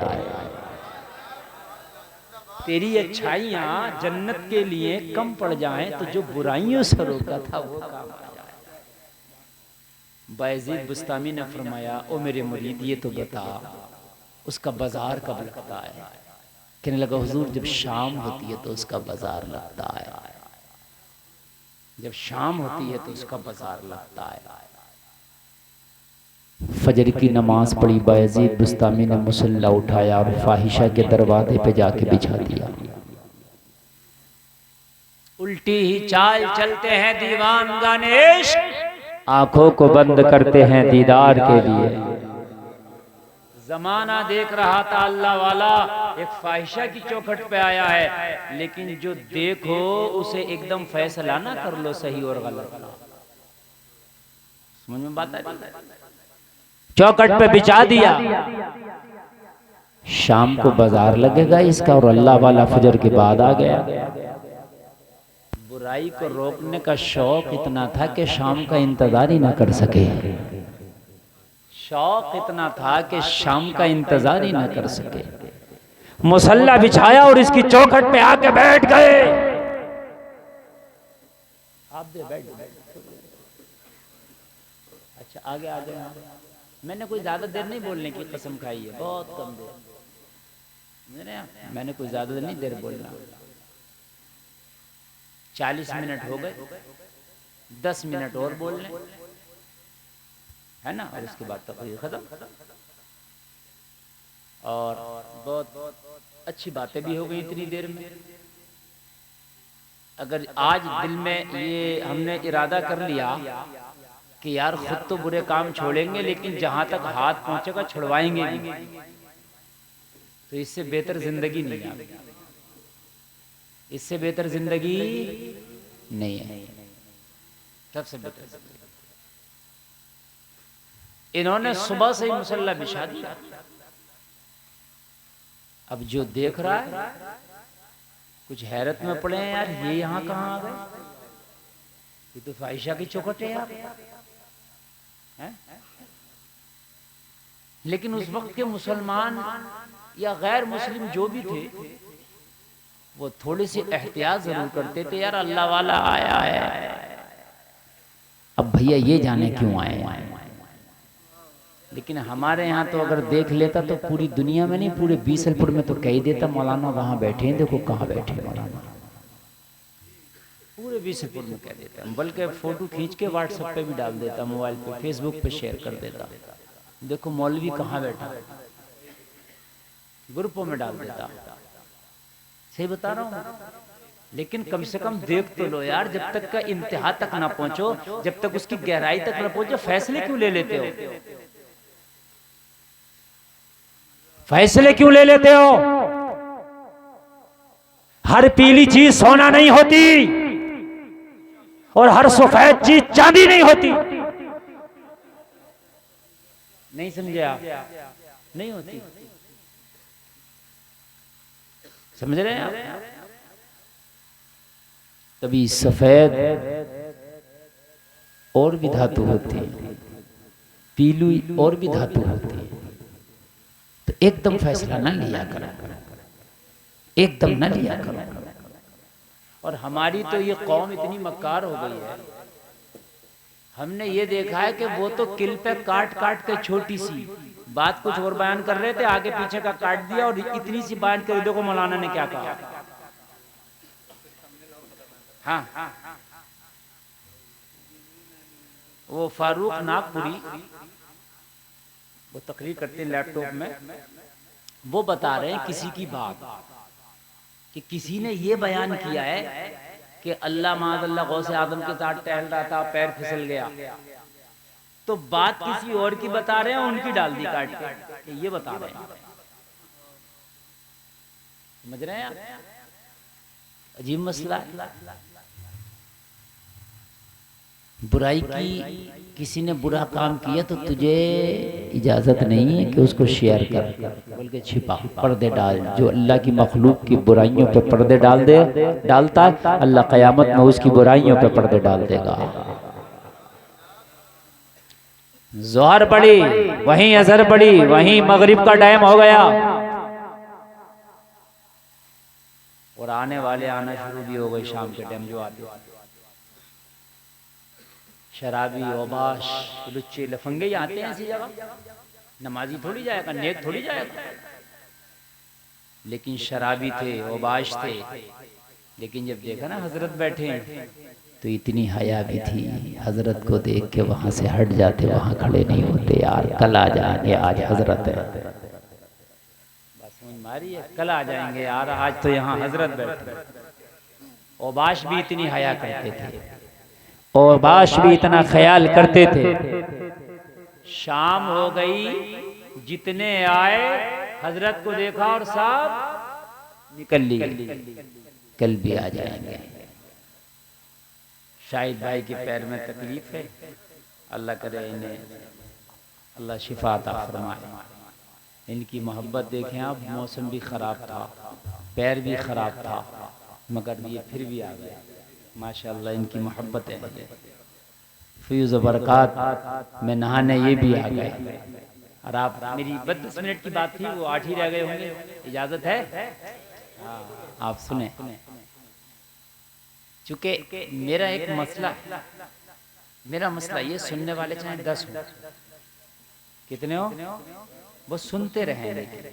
तेरी अच्छाइयां जन्नत के लिए कम पड़ जाएं तो जो बुराइयों से रोका था वो काम आ जाए। बायजीद बुस्तामी ने फरमाया, ओ मेरे मुरीद ये तो बता उसका बाजार कब लगता है? कहने लगा हुजूर जब शाम होती है तो उसका बाजार लगता है। जब शाम होती है तो उसका बाजार लगता है। फजर की नमाज पढ़ी, बायजीद बुस्तामी ने मुसल्ला उठाया और फाहिशा के दरवाजे पे जाके बिछा दिया। उल्टी ही चाल चलते हैं दीवान गानेश, आंखों को बंद करते हैं दीदार के लिए। जमाना देख रहा था अल्लाह वाला एक फाहिशा की चौखट पे आया है, लेकिन जो देखो उसे एकदम फैसला ना कर लो सही और गलत। समझ में बात है? चौखट पे बिछा दिया। शाम को बाजार लगेगा इसका, और अल्लाह वाला फजर के बाद आ गया। बुराई को रोकने का शौक इतना था कि शाम का इंतजार ही ना कर सके। शौक इतना था कि शाम का इंतजार ही ना कर सके। मुसल्ला बिछाया और इसकी चौखट पे आके बैठ गए। आप दे बैठ। अच्छा आगे आगे। मैंने कोई ज्यादा देर नहीं बोलने की कसम खाई है, बहुत कम देर। मैंने कोई ज्यादा नहीं देर बोलना। 40 मिनट हो गए, 10 मिनट और बोल लें, है ना, और उसके बाद तकरीर खत्म। और बहुत अच्छी बातें भी हो गई इतनी देर में। अगर आज दिल में ये हमने इरादा कर लिया कि यार खुद तो बुरे काम छोड़ेंगे, लेकिन जहां तक हाथ पहुंचेगा छुड़वाएंगे भी, तो इससे बेहतर जिंदगी नहीं है। इससे बेहतर जिंदगी नहीं है, सबसे बेहतर जिंदगी। इन्होंने सुबह से ही मुसल्ला बिछा दिया। अब जो देख रहा है कुछ हैरत में पड़े हैं, यार ये यहाँ कहाँ आ गए? ये तो फाहिशा की चौखट है यार। है? लेकिन उस वक्त के मुसलमान या गैर मुस्लिम जो भी थे, वो थोड़ी सी एहतियात जरूर करते थे, यार अल्लाह वाला आया है। अब भैया ये जाने क्यों आए हैं। लेकिन हमारे यहाँ तो अगर देख लेता तो पूरी दुनिया में नहीं, पूरे बीसलपुर में तो कह देता मौलाना वहां बैठे हैं, देखो कहाँ बैठे हैं मौलाना। पूरे बीसलपुर में कह देता, बल्कि फोटो खींच के व्हाट्सएप पे भी डाल देता, मोबाइल पे, फेसबुक पे शेयर कर देता, देखो मौलवी कहाँ बैठा, ग्रुपों में डाल देता। सही बता रहा हूँ। लेकिन कम से कम देख तो लो यार, जब तक का इंतहा तक ना पहुंचो, जब तक उसकी गहराई तक ना पहुंचो, फैसले क्यों ले लेते हो? फैसले क्यों ले लेते हो? हर पीली चीज सोना नहीं होती और हर सफेद चीज चांदी नहीं होती। नहीं समझे आप? नहीं होती। समझ रहे हैं आप? कभी सफेद और भी धातु होती है, पीली और भी धातु होती है। तो एकदम फैसला ना लिया करो, एकदम ना लिया करो। और हमारी तो ये कौम इतनी मक्कार हो गई है, हमने ये देखा है कि वो तो किल पे काट काट के छोटी सी बात कुछ और बयान कर रहे थे, आगे पीछे का काट दिया और इतनी सी बयान कर, देखो मौलाना ने क्या कहा। हाँ, वो फारूक नागपुरी, वो तकरीर करते हैं लैपटॉप में, वो बता रहे हैं किसी की बात कि किसी ने ये बयान किया है कि अल्लाह माज़अल्लाह गौसे आदम के साथ टहल रहा था, पैर फिसल गया। तो बात किसी और की बता रहे हैं, उनकी डाल दी काट के, ये बता रहे हैं। समझ रहे हैं आप? अजीब मसला है। बुराई की, किसी ने बुरा काम किया तो तुझे इजाजत नहीं है कि उसको शेयर कर, बल्कि छिपा, पर्दे डाल। जो अल्लाह की मखलूक की बुराइयों पे पर्दे डालता है, अल्लाह क़यामत में उसकी बुराइयों पे पर्दे डाल देगा। ज़ोहर पड़ी, वहीं असर पड़ी, वहीं मगरिब का टाइम हो गया और आने वाले आना शुरू भी हो गए शाम के टाइम। जो आते शराबी, ओबाश, लुच्चे लफंगे ही आते हैं ऐसी जगह। नमाजी थोड़ी जाएगा, नेक थोड़ी जाएगा। लेकिन शराबी थे, ओबाश थे। लेकिन जब देखा ना हजरत बैठे हैं तो इतनी हया भी थी, हजरत को देख के वहां से हट जाते, वहां खड़े नहीं होते। यार कल आ जाएंगे, आज हजरत है। बस समझ मारी है, कल आ जाएंगे यार, आज तो यहाँ हजरत बैठे। ओबाश भी इतनी हया करते थे, ओबाश भी इतना ख्याल करते थे। शाम हो गई, जितने आए हजरत को देखा और सब निकल लिए। कल भी आ जाएंगे। शाहिद भाई के पैर में तकलीफ है, अल्लाह करे इन्हें अल्लाह शिफा अता फरमाए। इनकी मोहब्बत देखें आप, मौसम भी ख़राब था, पैर भी ख़राब था, मगर ये फिर भी आ गए। माशाअल्लाह इनकी मोहब्बत है। फ्यूज़ बरक़ात में नहाने ये भी आ गए। और आप, मेरी 32 मिनट की बात थी, वो 8 ही रह गए होंगे। इजाज़त है? हाँ, आप सुने। चूँकि मेरा एक मसला, मेरा मसला ये, सुनने वाले चाहे 10 हो, कितने हो, वो सुनते रहें। लेकिन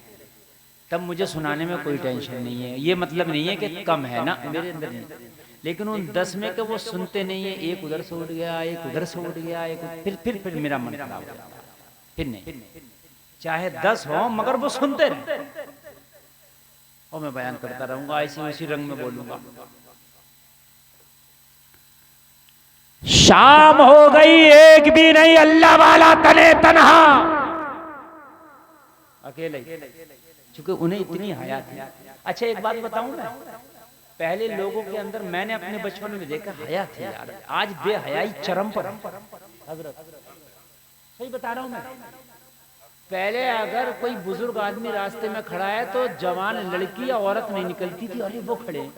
तब मुझे सुनाने में कोई टेंशन नहीं है। ये मतलब नहीं है कि कम है ना, मेरे अंदर नहीं। लेकिन उन 10 में के वो सुनते नहीं है, एक उधर से उठ गया, एक उधर से उठ गया, एक फिर मेरा मन खराब हो जाता। फिर नहीं, चाहे 10 हो मगर वो सुनते रहे। और मैं बयान करता रहूंगा, ऐसे उसी रंग में बोलूंगा। शाम हो गई, एक भी नहीं अल्लाह वाला तने तन्हा, अकेले। क्योंकि उन्हें इतनी हया थी। अच्छा एक बात बताऊं मैं, पहले लोगों के अंदर मैंने अपने बचपन में देखा हया थी यार, आज बेहयाई चरम पर। हजरत सही बता रहा हूं मैं। पहले अगर कोई बुजुर्ग आदमी रास्ते में खड़ा है तो जवान लड़की या औरत नहीं निकलती थी, अरे वो खड़े।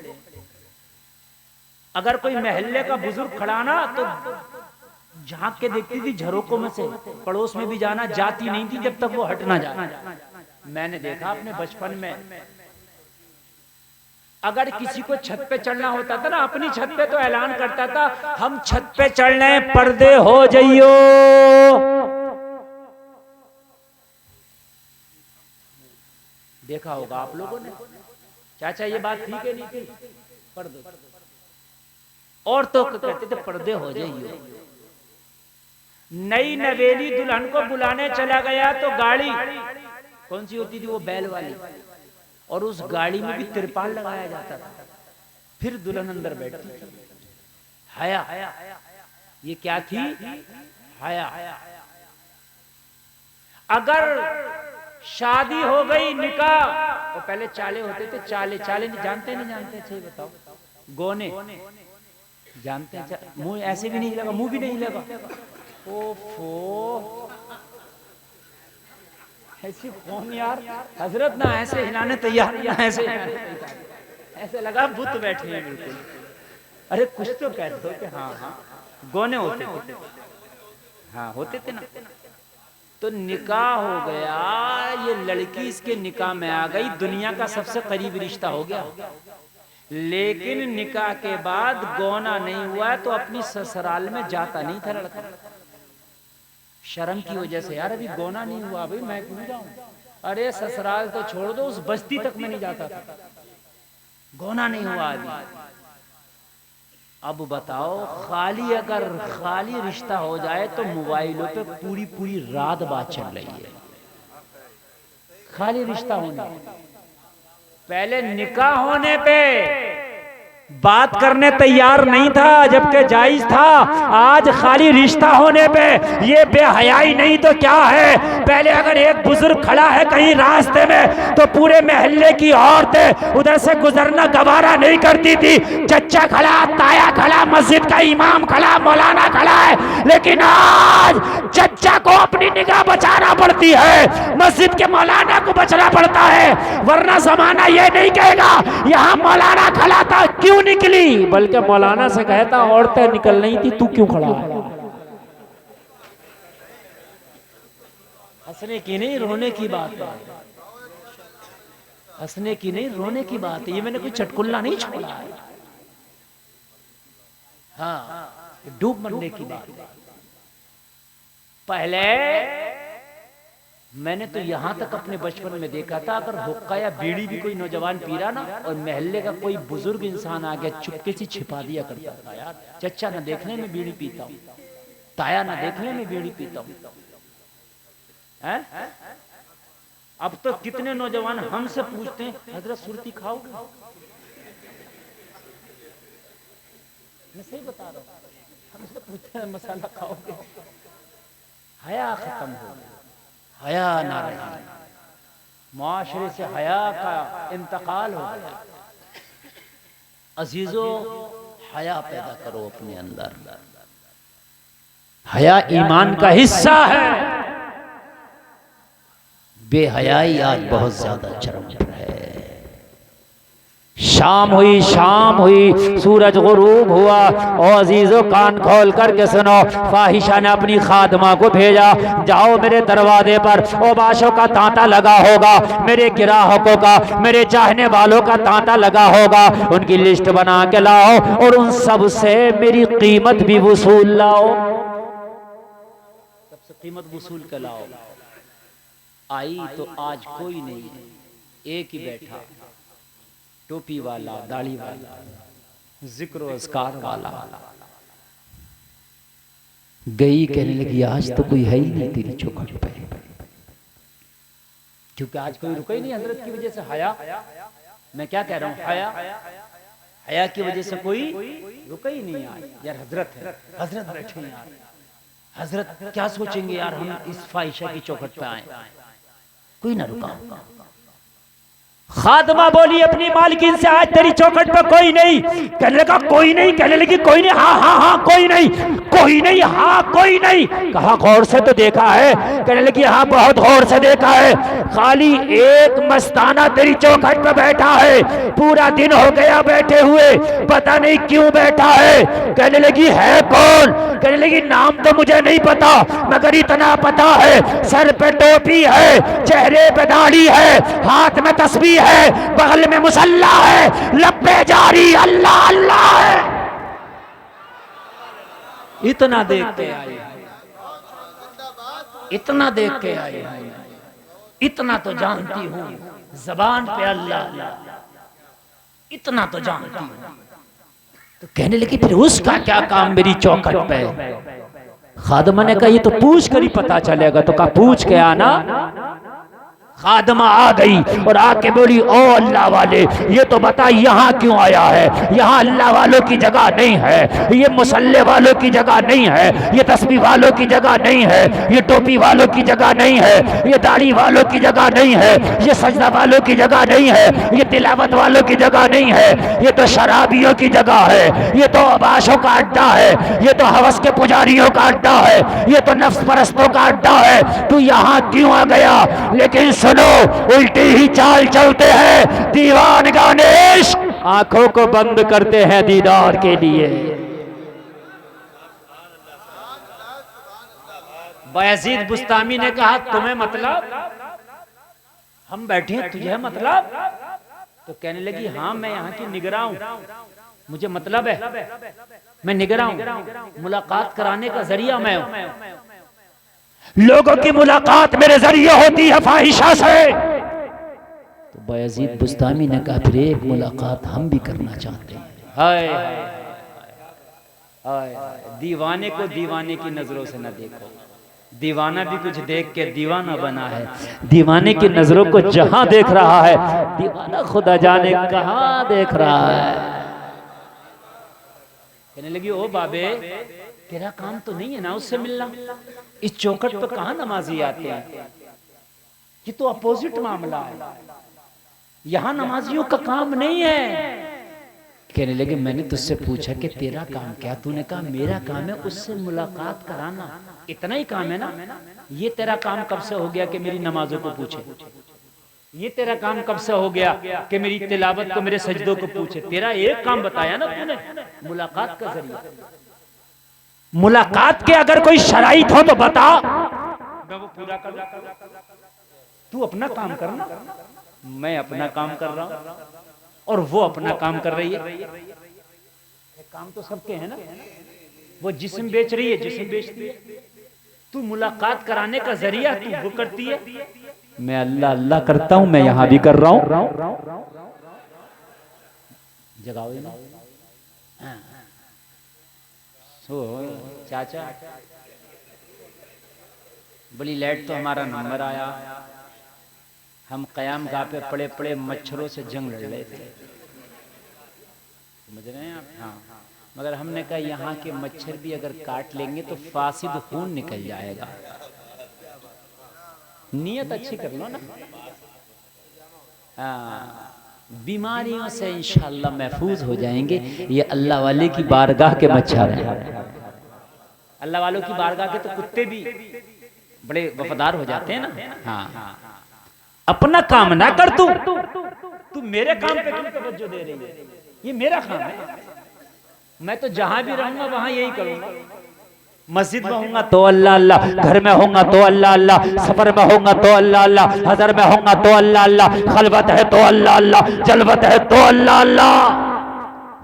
अगर कोई महल्ले का बुजुर्ग खड़ा ना तो झांक के देखती थी झरोकों में से, पड़ोस में भी जाना जाती नहीं थी जब तक वो हट ना जाए। मैंने देखा अपने बचपन में, अगर किसी को छत पे चढ़ना होता था ना, अपनी छत पे तो ऐलान करता था, हम छत पे चढ़ने, पर्दे हो जाइयो। देखा होगा आप लोगों ने। चाचा ये बात ठीक है नहीं थी? पर्दे, और तो कहते थे पर्दे हो जाइयो। नई नवेली दुल्हन को बुलाने चला गया तो गाड़ी कौन सी होती थी, वो बैल वाली, और उस गाड़ी में भी तिरपाल लगाया जाता था। फिर दुल्हन अंदर बैठती थी। हया, ये क्या थी? हया। अगर शादी हो गई, निकाह, तो पहले चाले होते थे। चाले नहीं जानते, नहीं जानते? अच्छा बताओ। गोने जानते हैं? मुंह ऐसे भी नहीं लगा, मुंह भी नहीं लगा। ओफो, ऐसी कौन यार, हजरत ना ऐसे हिलाने तैयार, ऐसे लगा बुत बैठे हैं बिल्कुल। अरे कुछ तो कहते हो कि हाँ गोने होते थे। हाँ होते थे ना। तो निकाह हो गया, ये लड़की इसके निकाह में आ गई, दुनिया का सबसे करीबी रिश्ता हो गया। लेकिन निकाह के बाद गौना नहीं हुआ तो अपनी ससुराल में जाता नहीं था लड़का, शर्म की वजह से। यार अभी गौना नहीं हुआ, भाई मैं क्यों जाऊं? अरे ससुराल तो छोड़ दो, उस बस्ती तक में नहीं जाता था, गौना नहीं हुआ अभी। अब बताओ, अगर खाली रिश्ता हो जाए तो मोबाइलों पे पूरी रात बात चल रही है। खाली रिश्ता होने, पहले निकाह होने पे बात करने तैयार नहीं था, जबकि जायज था। आज खाली रिश्ता होने पे ये बेहयाई नहीं तो क्या है। पहले अगर एक बुजुर्ग खड़ा है कहीं रास्ते में तो पूरे मोहल्ले की औरतें उधर से गुजरना गवारा नहीं करती थी। चच्चा खड़ा, ताया खड़ा, मस्जिद का इमाम खड़ा, मौलाना खड़ा है, लेकिन आज चच्चा को अपनी निगाह बचाना पड़ती है, मस्जिद के मौलाना को बचना पड़ता है, वरना जमाना ये नहीं कहेगा यहाँ मौलाना खड़ा था क्यों निकली, बल्कि मौलाना से कहता औरतें निकल नहीं थी तू क्यों खड़ा है। हंसने की नहीं रोने की बात है, हंसने की नहीं रोने की बात है। ये मैंने कोई चटकुल्ला नहीं छोड़ा है, हाँ डूब मरने की बात है। पहले मैंने तो यहां तक अपने बचपन में देखा था, अगर हुक्का या बीड़ी भी कोई नौजवान पी रहा ना और महल्ले का कोई बुजुर्ग इंसान आ गया चुपके से छिपा दिया करता था। यार चच्चा ना देखने में बीड़ी पीता हूं, ताया ना देखने में बीड़ी पीता हूं। अब तो कितने नौजवान हमसे पूछते हैं हजरत सुरती खाओगे? मैं सही बता रहा हूं, हमसे पूछते हैं मसाला खाओगे? हया खत्म हो गया, हया ना रहा, मुआशरे से हया का इंतकाल हो गया। अजीजों, हया पैदा करो अपने अंदर। हया ईमान का हिस्सा है। बेहयाई आज बहुत ज्यादा चरम पर है। शाम हुई, शाम हुई, सूरज गुरूब हुआ और अजीजों कान खोल करके सुनो, फाहिशा ने अपनी खादमा को भेजा, जाओ मेरे दरवाजे पर ओबाशों का तांता लगा होगा, मेरे ग्राहकों का, मेरे चाहने वालों का तांता लगा होगा, उनकी लिस्ट बना के लाओ और उन सब से मेरी कीमत भी वसूल लाओ, सबसे कीमत वसूल के लाओ। आई तो आज कोई नहीं है, एक ही बैठा, टोपी वाला, दाढ़ी वाला, जिक्र अस्कार वाला। गई कहने लगी आज तो कोई है ही नहीं तेरी चौखट पे, क्योंकि आज कोई रुका ही नहीं हजरत की वजह से। हया, मैं क्या कह रहा हूँ, हया की वजह से कोई रुका ही नहीं। यार हजरत है, हजरत बैठे हैं यार, हजरत क्या सोचेंगे यार हम इस फाहिशा की चौखट पे आए, कोई ना रुका। खादमा बोली अपनी मालकिन से आज तेरी चौखट पे कोई नहीं। कहने लगा कोई नहीं, कहने लगी कोई नहीं, हाँ हाँ हाँ कोई नहीं, कोई नहीं, हाँ कोई नहीं। कहा गौर से तो देखा है? कहने लगी हाँ बहुत गौर से देखा है, खाली एक मस्ताना तेरी चौखट पे बैठा है, पूरा दिन हो गया बैठे हुए, पता नहीं क्यों बैठा है। कहने लगी है कौन? कहने लगी नाम तो मुझे नहीं पता, मगर इतना पता है सर पे टोपी है, चेहरे पे दाढ़ी है, हाथ में तस्बीह है, बगल में मुसल्ला है, लब्बे जारी अल्लाह अल्लाह है। इतना देख के आई, इतना देख के आई, इतना तो जानती हूँ जबान पे अल्लाह अल्लाह, इतना तो जानती हूँ। तो कहने लगी फिर उसका क्या काम मेरी चौखट पे? खादमा ने कहा ये तो पूछ कर ही पता चलेगा। तो कहा पूछ के आना। खादमा आ गई और आके बोली ओ अल्लाह वाले ये तो बता यहाँ क्यों आया है? यहाँ अल्लाह वालों की जगह नहीं है, ये मुसल्ले वालों की जगह नहीं है, ये तस्बीह वालों की जगह नहीं है, ये टोपी वालों की जगह नहीं है, ये दाढ़ी वालों की जगह नहीं है, ये सजदा वालों की जगह नहीं है, ये तिलावत वालों की जगह नहीं है, ये तो शराबियों की जगह है, ये तो अबाशों का अड्डा है, ये तो हवस के पुजारियों का अड्डा है, ये तो नफ्स परस्तों का अड्डा है, तू यहाँ क्यों आ गया? लेकिन सुनो उल्टी ही चाल चलते हैं दीवानगाने इश्क, आंखों को बंद करते हैं दीदार के लिए। बायजीद बुस्तामी ने कहा तुम्हें मतलब, हम बैठे हैं तुझे मतलब? तो कहने लगी हाँ मैं यहाँ की निगरां हूँ, मुझे मतलब है, मैं निगरां हूँ, मुलाकात कराने का जरिया मैं हूँ। लोगों की मुलाकात मेरे जरिए होती है फाहिशा से। तो बायजीद बुस्तामी ने कहा फिर एक मुलाकात हम भी करना चाहते हैं। हाय हाय, दीवाने को दीवाने की नजरों से न देखो, दीवाना भी कुछ देख के दीवाना बना है। दीवाने की नजरों को जहां देख रहा है, दीवाना खुदा जाने कहां देख रहा है। कहने लगी ओ बाबे तेरा काम तो नहीं है ना उससे मिलना, इस चौखट पे कहाँ नमाजी आते हैं, ये तो अपोजिट मामला है, यहाँ नमाजियों का काम नहीं है। कहने लगे मैंने तुझसे पूछा कि तेरा काम क्या, तूने कहा मेरा काम है उससे मुलाकात कराना, इतना ही काम है ना। ये तेरा काम कब से हो गया कि मेरी नमाजों को पूछे, ये तेरा काम कब से हो गया कि मेरी तिलावत को मेरे सजदों को पूछे, तेरा एक काम बताया ना तूने, मुलाकात का जरिया। मुलाकात के अगर कोई शराइत हो तो बता, मैं वो पूरा कर, तू अपना काम करना, मैं अपना काम कर रहा हूं और वो अपना काम कर रही है। काम तो सबके है ना, वो जिस्म बेच रही है, जिस्म बेचती है, तू मुलाकात कराने का जरिया तू वो करती है। मैं अल्लाह अल्लाह करता हूं, मैं यहां भी कर रहा हूं। जगाओ ना सो चाचा, बड़ी लेट तो हमारा नंबर आया, हम कयाम गाह पे पड़े पड़े मच्छरों से जंग लड़ रहे थे, समझ रहे हैं आप? हाँ, मगर हमने कहा यहाँ के मच्छर भी अगर काट लेंगे तो फासिद खून निकल जाएगा, नियत अच्छी कर लो ना। बीमारियों से इंशाअल्लाह महफूज हो जाएंगे। ये अल्लाह वाले की बारगाह के मच्छर हैं। अल्लाह वालों की बारगाह के तो कुत्ते भी बड़े वफादार हो जाते हैं ना। हाँ, अपना काम ना कर, तू मेरे काम पे क्यों तवज्जो दे रही है, ये मेरा काम है, मैं तो जहां भी रहूंगा वहां यही करूंगा। मस्जिद में होऊंगा तो अल्लाह अल्लाह, घर में होऊंगा तो अल्लाह अल्लाह, सफर में होऊंगा तो अल्लाह अल्लाह, हजर में होऊंगा तो अल्लाह अल्लाह, खलवत है तो अल्लाह अल्लाह, जलवत है तो अल्लाह अल्लाह,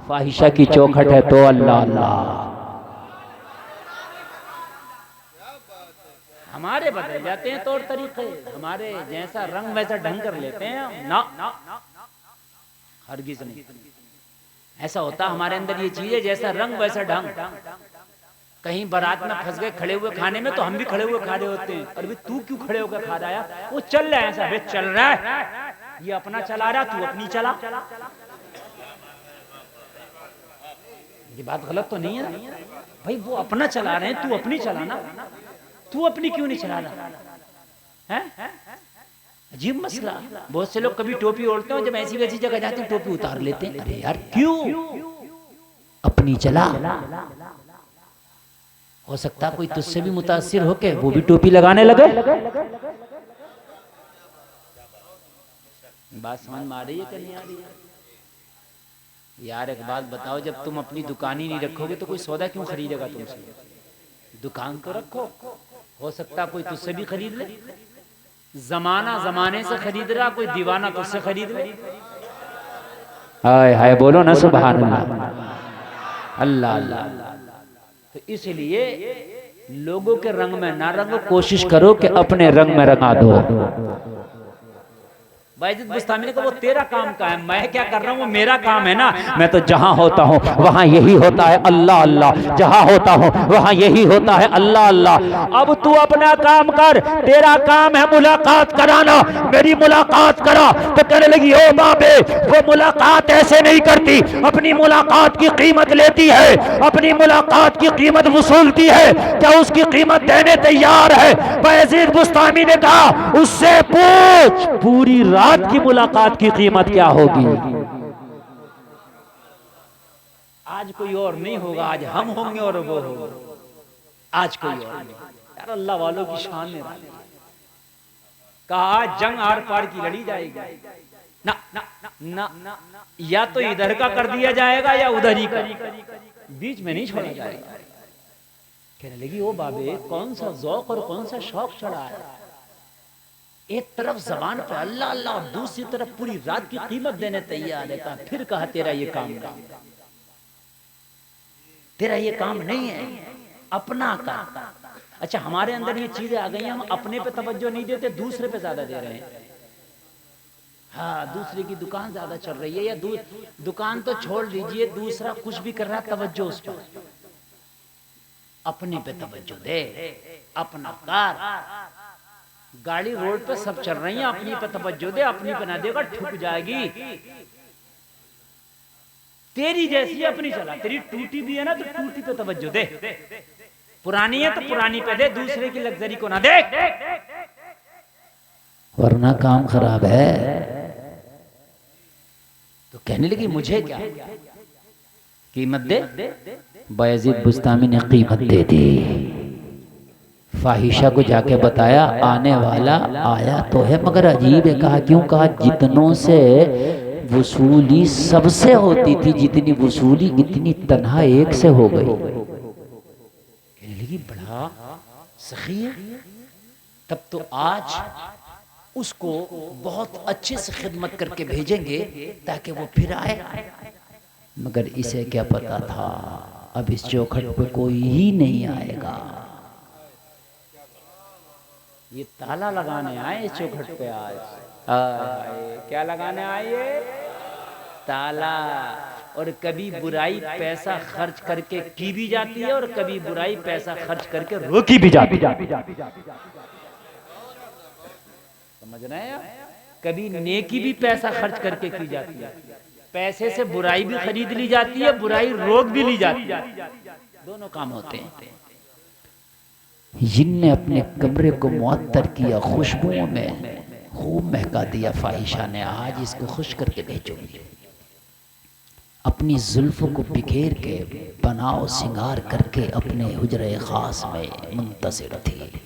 फाहिशा की चौखट है तो अल्लाह अल्लाह। हमारे बदल जाते हैं तौर तरीके, हमारे जैसा रंग वैसा ढंग कर लेते हैं ना, हरगिज नहीं। ऐसा होता हमारे अंदर ये चीज है, जैसा रंग वैसा ढंग। कहीं बारात में फंस गए खड़े हुए खाने में तो हम भी खड़े हुए खा रहे होते हैं, अरे तू क्यों खड़े होकर खा रहा है, वो चल रहा है ऐसा, वे चल रहा है, ये अपना चला रहा, तू अपनी चला। ये बात गलत तो नहीं है भाई, वो अपना चला रहे हैं, तू अपनी चलाना, तू अपनी क्यों नहीं चला रहा है? अजीब मसला। बहुत से लोग कभी टोपी ओढ़ते हो, जब ऐसी वैसी जगह जाते हैं टोपी उतार लेते हैं, अरे यार क्यों, अपनी चला। हो सकता कोई तुझसे भी मुतासिर होके वो भी टोपी लगाने लगे। बात समझ में आ रही है कि नहीं आ रही है? यार एक बात बताओ, जब तुम अपनी दुकान ही नहीं रखोगे तो कोई सौदा क्यों खरीदेगा तुमसे? दुकान तो रखो, हो सकता कोई तुझसे भी खरीद ले। जमाना जमाने से खरीद रहा, कोई दीवाना तुझसे खरीद ले। हाय हाय बोलो ना सुभान अल्लाह, अल्लाह अल्लाह। तो इसलिए लोगों के रंग में ना रंगो, कोशिश करो कि अपने रंग में रंगा दो। बायजीद बुस्तामी ने कहा वो तेरा काम का है, मैं क्या कर रहा हूँ वो मेरा काम है ना। मैं तो जहां होता हूँ वहां यही होता है अल्लाह अल्लाह, जहां होता हूँ वहां यही होता है अल्लाह अल्लाह। अब तू अपना काम कर, तेरा काम है मुलाकात कराना, मेरी मुलाकात करा। तो कहने लगी ओ बाबे, वो मुलाकात ऐसे नहीं करती, अपनी मुलाकात की कीमत लेती है, अपनी मुलाकात की कीमत वसूलती है। क्या उसकी कीमत देने तैयार है? बायजीद बुस्तामी ने कहा उससे पूछ, पूरी रात की मुलाकात की कीमत क्या होगी? आज कोई और नहीं होगा, आज हम होंगे और वो होगा, आज कोई और नहीं। यार अल्लाह वालों की शान ने कहा जंग आर पार की लड़ी जाएगी ना, ना, ना, ना, या तो इधर का कर दिया जाएगा या उधर ही का, बीच में नहीं छोड़ा जाएगा। कहने लगी ओ बाबे, कौन सा ज़ौक और कौन सा शौक चढ़ा है? एक तरफ जबान पे अल्लाह अल्लाह और दूसरी तरफ पूरी रात की कीमत देने तैयार है। फिर कहा तेरा ये काम नहीं, तेरा ये काम नहीं है, अपना काम। अच्छा हमारे अंदर ये चीजें आ गई हैं, हम अपने पे तवज्जो नहीं देते, दूसरे पे ज्यादा दे रहे हैं। हाँ, दूसरे की दुकान ज्यादा चल रही है, या दुकान तो छोड़ दीजिए, दूसरा कुछ भी कर रहा है तवज्जो उस पर, अपने पे तवज्जो दे, अपना कार। गाड़ी रोड पे सब चल रही है, अपनी पे तवज्जो दे, अपनी पे ना देगा ठुक जाएगी। तेरी जैसी अपनी चला, तेरी टूटी भी है ना तो टूटी पे तवज्जो दे, पुरानी है तो पुरानी पे दे, दूसरे की लग्जरी को ना देख, वरना काम खराब है। तो कहने लगी मुझे क्या कीमत दे। बायजीद बुस्तामी ने कीमत दे दी। फाहिशा को जाके बताया आने वाला आया तो है, मगर अजीब है। कहा क्यों? कहा जितनों से वसूली सबसे होती थी, जितनी वसूली इतनी तन्हा एक से हो गई। कहने लगी बड़ा सखी है। तब तो आज उसको बहुत अच्छे से खिदमत करके भेजेंगे ताकि वो फिर आए। मगर इसे क्या पता था अब इस चौखट पे कोई ही नहीं आएगा। ये ताला लगाने आए इस चौखट पे आज। क्या लगाने आए ये? ताला। और कभी बुराई पैसा खर्च करके की भी जाती है और कभी बुराई पैसा खर्च करके रोकी भी जाती है। समझ रहे हैं? कभी नेकी भी पैसा खर्च करके की जाती है, पैसे से बुराई भी खरीद ली जाती है, बुराई रोक भी ली जाती है, दोनों काम होते हैं। जिनने अपने कमरे को मुअत्तर किया, खुशबुओं में खूब महका दिया फाहिशा ने, आज इसको खुश करके भेजूंगी। अपनी जुल्फों को बिखेर के बनाओ सिंगार करके अपने हुजरे खास में मुंतसिर थी।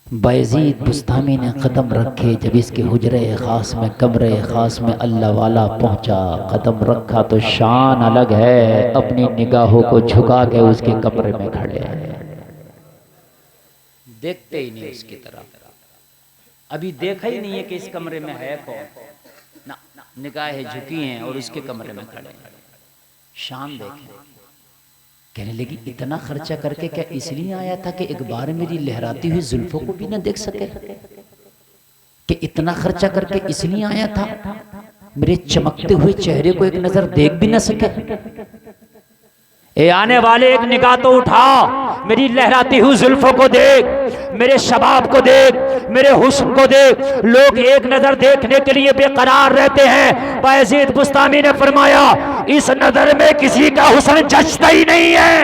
बायजीद बुस्तामी ने कदम रखे जब इसके हुजरे खास में, कमरे खास में अल्लाह वाला पहुंचा। कदम रखा तो शान अलग है, अपनी निगाहों को झुका के उसके कमरे में खड़े हैं। देखते ही नहीं उसकी तरफ, अभी देखा ही नहीं है कि इस कमरे में है कौन ना, निगाहें झुकी हैं और उसके कमरे में खड़े हैं। शान देखें। कहने लगी इतना खर्चा करके क्या इसलिए आया था कि एक बार मेरी लहराती हुई जुल्फों को भी ना देख सके? कि इतना खर्चा करके इसलिए आया था मेरे चमकते हुए चेहरे को एक नजर देख भी ना सके? ए आने वाले एक निगाह तो उठा, मेरी लहराती हुई जुल्फों को देख, मेरे शबाब को देख, मेरे हुस्न को देख। लोग एक नजर देखने के लिए बेकरार रहते हैं। बायजीद बुस्तामी ने फरमाया इस नजर में किसी का हुस्न जचता ही नहीं है।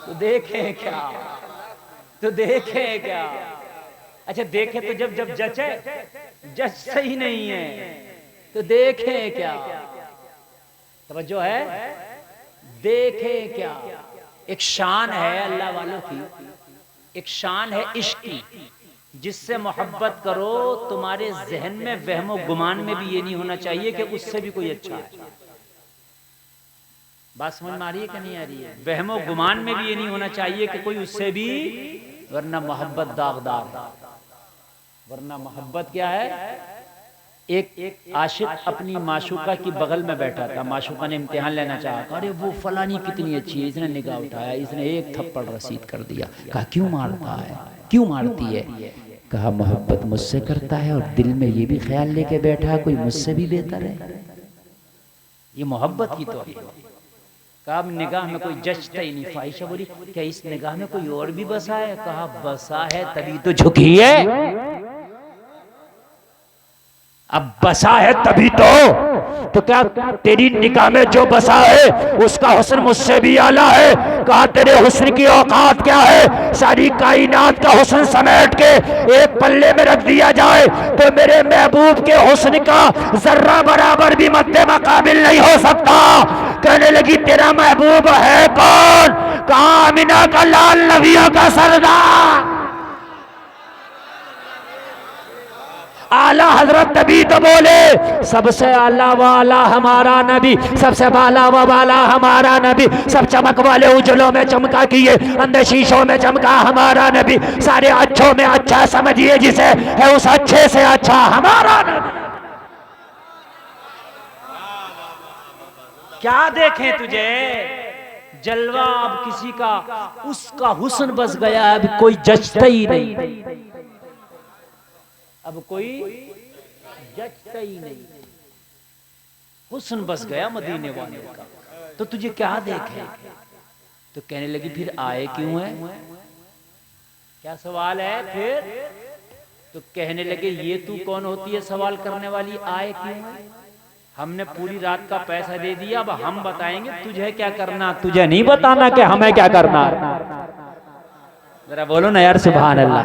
तो देखें क्या, तो देखें क्या? अच्छा देखें तो जब जचे, जचता ही नहीं है तो देखें क्या? तवज्जो है? देखें क्या? एक शान है अल्लाह वालों की, एक शान है इश्क की, जिससे मोहब्बत करो तुम्हारे जहन में वहमो गुमान में भी ये नहीं होना चाहिए कि उससे भी कोई अच्छा है। बात समझ में आ रही है कि नहीं आ रही है? वहमो गुमान में भी ये नहीं होना चाहिए कि कोई उससे भी, वरना मोहब्बत दागदार। वरना मोहब्बत क्या है? एक आशिक अपनी माशूका की बगल में बैठा था, माशूका ने इम्तिहान लेना चाहा, अरे वो फलानी कितनी अच्छी है, इसने निगाह उठाया, इसने एक थप्पड़ रसीद कर दिया। कहा क्यों मारता है, क्यों मारती है? कहा मोहब्बत मुझसे करता है और दिल में ये भी ख्याल लेके बैठा है कोई मुझसे भी बेहतर है। ये मोहब्बत की तो है। कहा निगाह में कोई जचता ही नहीं। फाहिशा बोली क्या इस निगाह में कोई और भी बसा है? कहा बसा है तभी तो झुकी है। अब बसा है तभी तो क्या तेरी निगाह में जो बसा है उसका हुस्न मुझसे भी आला है? कहा तेरे हुस्न की औकात क्या है? सारी कायनात का हुस्न समेट के एक पल्ले में रख दिया जाए तो मेरे महबूब के हुस्न का जर्रा बराबर भी मद्दे मकाबिल नहीं हो सकता। कहने लगी तेरा महबूब है कौन? कहा आमिना का लाल, नबियों का सरदार, आला हजरत। तभी तो बोले सबसे आला वाला हमारा नबी, सबसे बाला व बाला हमारा नबी, सब चमक वाले उजलों में चमका किए, अंधे शीशों में चमका हमारा नबी, सारे अच्छों में अच्छा समझिए जिसे है उस अच्छे से अच्छा हमारा नबी। क्या देखें तुझे जलवा अब किसी का, उसका हुस्न बस गया, अब कोई जचता ही नहीं, अब कोई जचता ही नहीं, हुस्न बस गया मदीने वाले का, तो तुझे क्या देखे? तो कहने लगी फिर आए क्यों है? क्या सवाल है फिर? तो कहने लगे ये तू कौन होती है सवाल करने वाली, आए क्यों? हमने पूरी रात का पैसा दे दिया, अब हम बताएंगे तुझे क्या करना, तुझे नहीं बताना कि हमें क्या करना। जरा बोलो ना यार सुभान अल्लाह।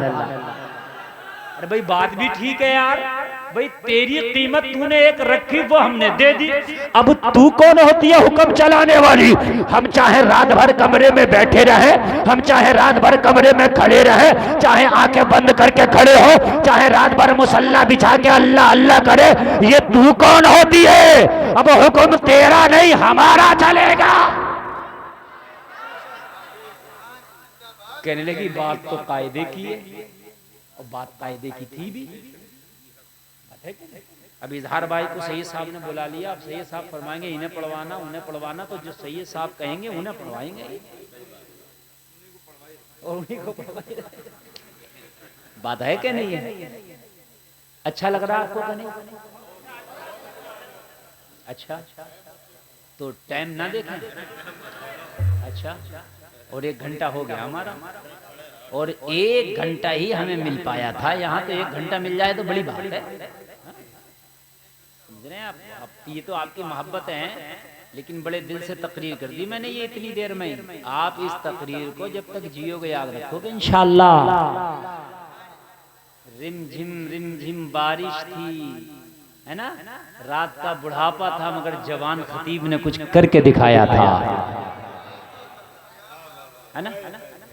अरे भाई बात भी ठीक है यार, भाई तेरी कीमत तूने एक रखी वो हमने दे दी, अब तू कौन होती है हुक्म चलाने वाली? हम चाहे रात भर कमरे में बैठे रहे, हम चाहे रात भर कमरे में खड़े रहे, चाहे आंखें बंद करके खड़े हो, चाहे रात भर मुसल्ला बिछा के अल्लाह अल्लाह करे, ये तू कौन होती है? अब हुक्म तेरा नहीं हमारा चलेगा। कहने लगी बात तो कायदे की है, और बात कायदे की थी भी। अब इजहार भाई को सैयद साहब ने बुला लिया, अब सैयद साहब फरमाएंगे इन्हें पढ़वाना उन्हें पढ़वाना, तो जो सैयद साहब कहेंगे उन्हें पढ़वाएंगे और उन्हीं को पढ़वाएंगे। बात है कि नहीं है? अच्छा लग रहा है आपको कि नहीं? अच्छा तो टाइम ना देखें। अच्छा और 1 घंटा हो गया हमारा, और 1 घंटा ही हमें मिल पाया था, यहाँ तो 1 घंटा मिल जाए तो बड़ी बात है। समझ रहे हैं आप? ये तो आपकी मोहब्बत है, लेकिन बड़े दिल से तकरीर कर दी मैंने ये इतनी देर में। आप इस तकरीर को जब तक जियोगे याद रखोगे इंशाअल्लाह। रिम झिम बारिश थी, है ना, रात का बुढ़ापा था, मगर जवान खतीब ने कुछ करके दिखाया था, है ना?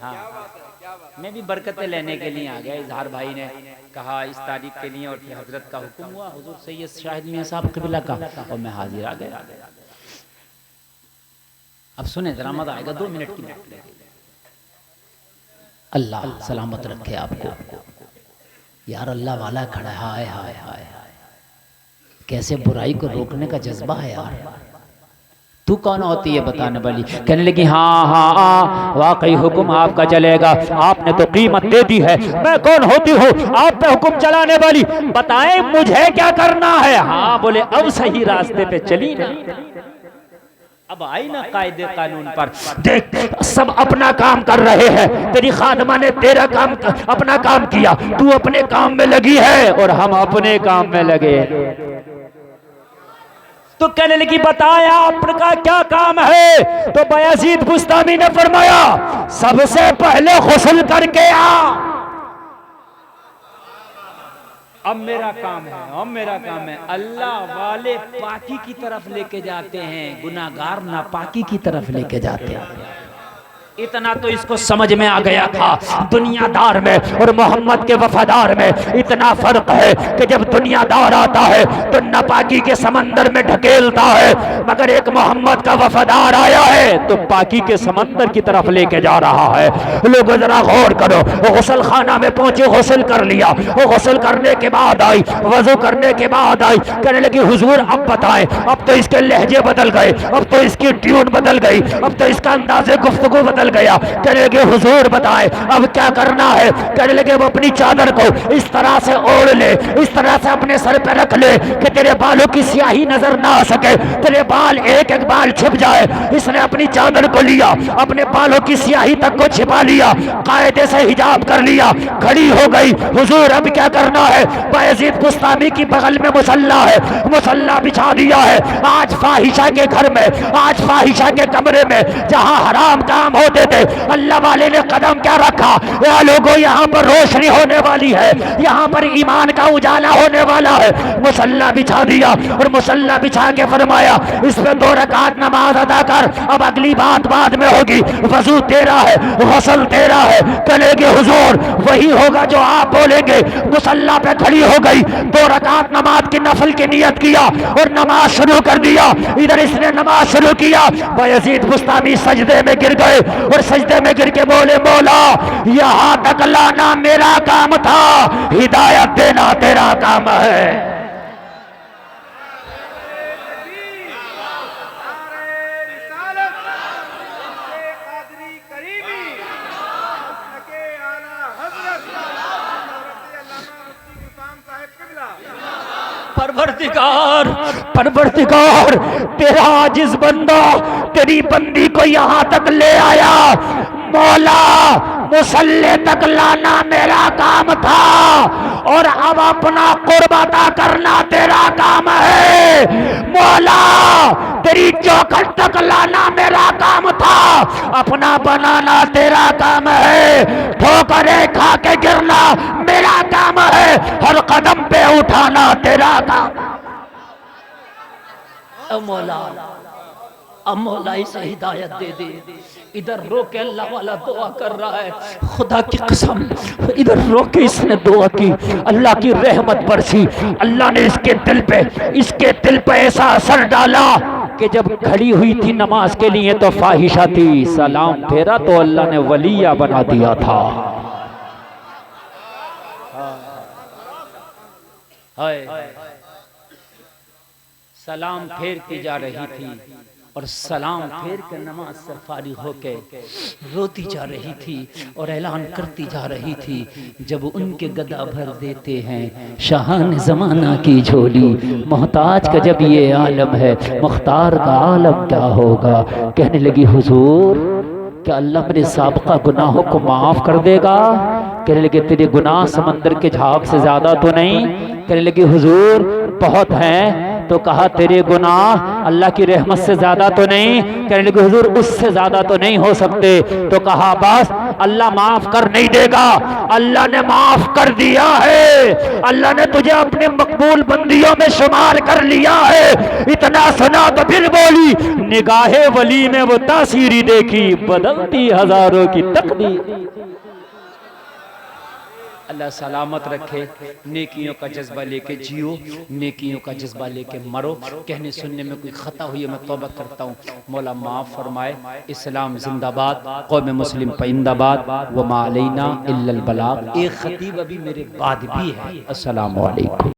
हाँ, मैं भी बरकतें लेने के लिए आ गया। इजहार भाई ने कहा इस तारीख के लिए, और फिर हजरत का हुक्म हुआ हुजूर सैयद शाहिद मियां साहब क़िबला का, और मैं हाजिर आ गया। अब सुने जरा, मजा आएगा, 2 मिनट की बात है। अल्लाह सलामत रखे आपको यार, अल्लाह वाला खड़ा है। हाय हाय हाय, कैसे बुराई को रोकने का जज्बा है यार। तू कौन होती है बताने वाली? कहने लगी हाँ हाँ हाँ वाकई हुक्म आपका चलेगा, आपने तो कीमत दे दी है। मैं कौन होती हूँ आप पे हुक्म चलाने वाली? बताएं मुझे क्या करना है? हाँ बोले अब सही रास्ते पे चली ना, अब आई ना कायदे कानून पर। देख सब अपना काम कर रहे हैं, तेरी खादमा ने तेरा काम अपना काम किया, तू अपने काम में लगी है और हम अपने काम में लगे। तो कहने लगी बताया आपका क्या काम है? तो बयाजीद बुस्तामी ने फरमाया सबसे पहले गुस्ल करके आ। अब मेरा काम है, अब मेरा काम है। अल्लाह वाले पाकी की तरफ लेके जाते हैं, गुनाहगार नापाकी की तरफ लेके जाते हैं। इतना तो इसको समझ में आ गया था। दुनियादार में और मोहम्मद के वफादार में इतना फर्क है कि जब दुनियादार आता है तो नापाकी के समंदर में ढकेलता है, मगर एक मोहम्मद का वफादार आया है तो पाकी के समंदर की तरफ लेके जा रहा है। लोगों जरा गौर करो, गुस्ल खाना में पहुंचे, गुस्ल कर लिया, वो गुस्ल करने के बाद आई, वजू करने के बाद आई, कहने लगी हुजूर अब बताएं, अब तो इसके लहजे बदल गए, अब तो इसकी ट्यून बदल गई, अब तो इसका अंदाज़े गुफ्तगू बदल गया। कहने लगे हुजूर बताएं अब क्या करना है? कहने लगे वो अपनी चादर को इस तरह से ओढ़ ले, इस तरह से अपने सर पे रख ले कि तेरे बालों की स्याही नजर ना आ सके, तेरे बाल एक एक बाल छिप जाए। इसने अपनी चादर को लिया, अपने बालों की स्याही तक को छिपा लिया, कायदे से हिजाब कर लिया, खड़ी हो गई। हुजूर अब क्या करना है? बयाजीद बुस्तामी की बगल में मुसल्ला है, मुसल्ला बिछा दिया है। आज फाहिशा के घर में, आज फाहिशा के कमरे में जहां हराम काम होते थे, अल्लाह वाले ने कदम क्या रखा? या लोगों यहाँ पर रोशनी होने वाली है, यहाँ पर ईमान का उजाला होने वाला है। मुसल्ला बिछा दिया और मुसल्ला बिछा के फरमाया इस पे 2 रकात नमाज अदा कर, अब अगली बात बाद में होगी। वजू तेरा है, गुस्ल तेरा है। कहेंगे हुजूर वही होगा जो आप बोलेंगे। मुसल्ला पे खड़ी हो गई, 2 रकात नमाज की नफल की नियत किया और नमाज शुरू कर दिया। इधर इसने नमाज शुरू किया, बयाजीद बुस्तामी सजदे में गिर गए और सजदे में गिर के बोले मौला यहां तक लाना मेरा काम था, हिदायत देना तेरा काम है। परवरदिगार, परवरदिगार तेरा आजिज बंदा तेरी बंदी को यहाँ तक ले आया। मौला मुसल्ले तक लाना मेरा काम था और अब अपना कुर्ब अता करना तेरा काम है। मौला तेरी चौखट तक लाना मेरा काम था, अपना बनाना तेरा काम है। ठोकरें खा के गिरना मेरा काम है, हर कदम पे उठाना तेरा काम। मौला अब मौला इसे हिदायत दे दे। इधर रो के अल्लाह वाला दुआ कर रहा है, खुदा की कसम इधर रो के इसने दुआ की, अल्लाह की रहमत बरसी। अल्लाह ने इसके दिल पे ऐसा असर डाला कि जब खड़ी हुई थी नमाज के लिए तो फाहिशा थी, सलाम फेरा तो अल्लाह ने वलिया बना दिया था। सलाम फेरती जा रही थी और सलाम फेर कर नमाज से फारिग होके रोती जा रही थी और ऐलान करती जा रही थी। जब उनके गदा भर देते हैं शाहान ज़माना की झोली, मोहताज का जब ये आलम है, मुख्तार का आलम क्या होगा। कहने लगी हुजूर क्या अल्लाह मेरे साबका गुनाहों को माफ़ कर देगा। कहने लगे तेरे गुनाह समंदर के झाग से ज़्यादा तो नहीं। कहने लगे हुजूर बहुत हैं। तो कहा तेरे गुनाह अल्लाह की रहमत से ज्यादा तो नहीं। कहने लगे हुजूर उससे ज्यादा तो नहीं हो सकते। तो कहा बस अल्लाह माफ कर नहीं देगा, अल्लाह ने माफ कर दिया है, अल्लाह ने तुझे अपने मकबूल बंदियों में शुमार कर लिया है। इतना सुना तो फिर बोली निगाहे वली में वो तासीरी देखी, बदलती हजारों की तकदीर। अल्लाह सलामत रखे, नेकियों का जज्बा लेके जियो, नेकियों का जज्बा लेके मरो। कहने सुनने में कोई खता हुई है मैं तौबा करता हूँ, मौला माफ़ फरमाए। इस्लाम जिंदाबाद, कौम मुस्लिम परिंदाबाद, व मा अलैना इल्लल बलाग। एक खतीब अभी मेरे बाद भी है। अस्सलामु अलैकुम।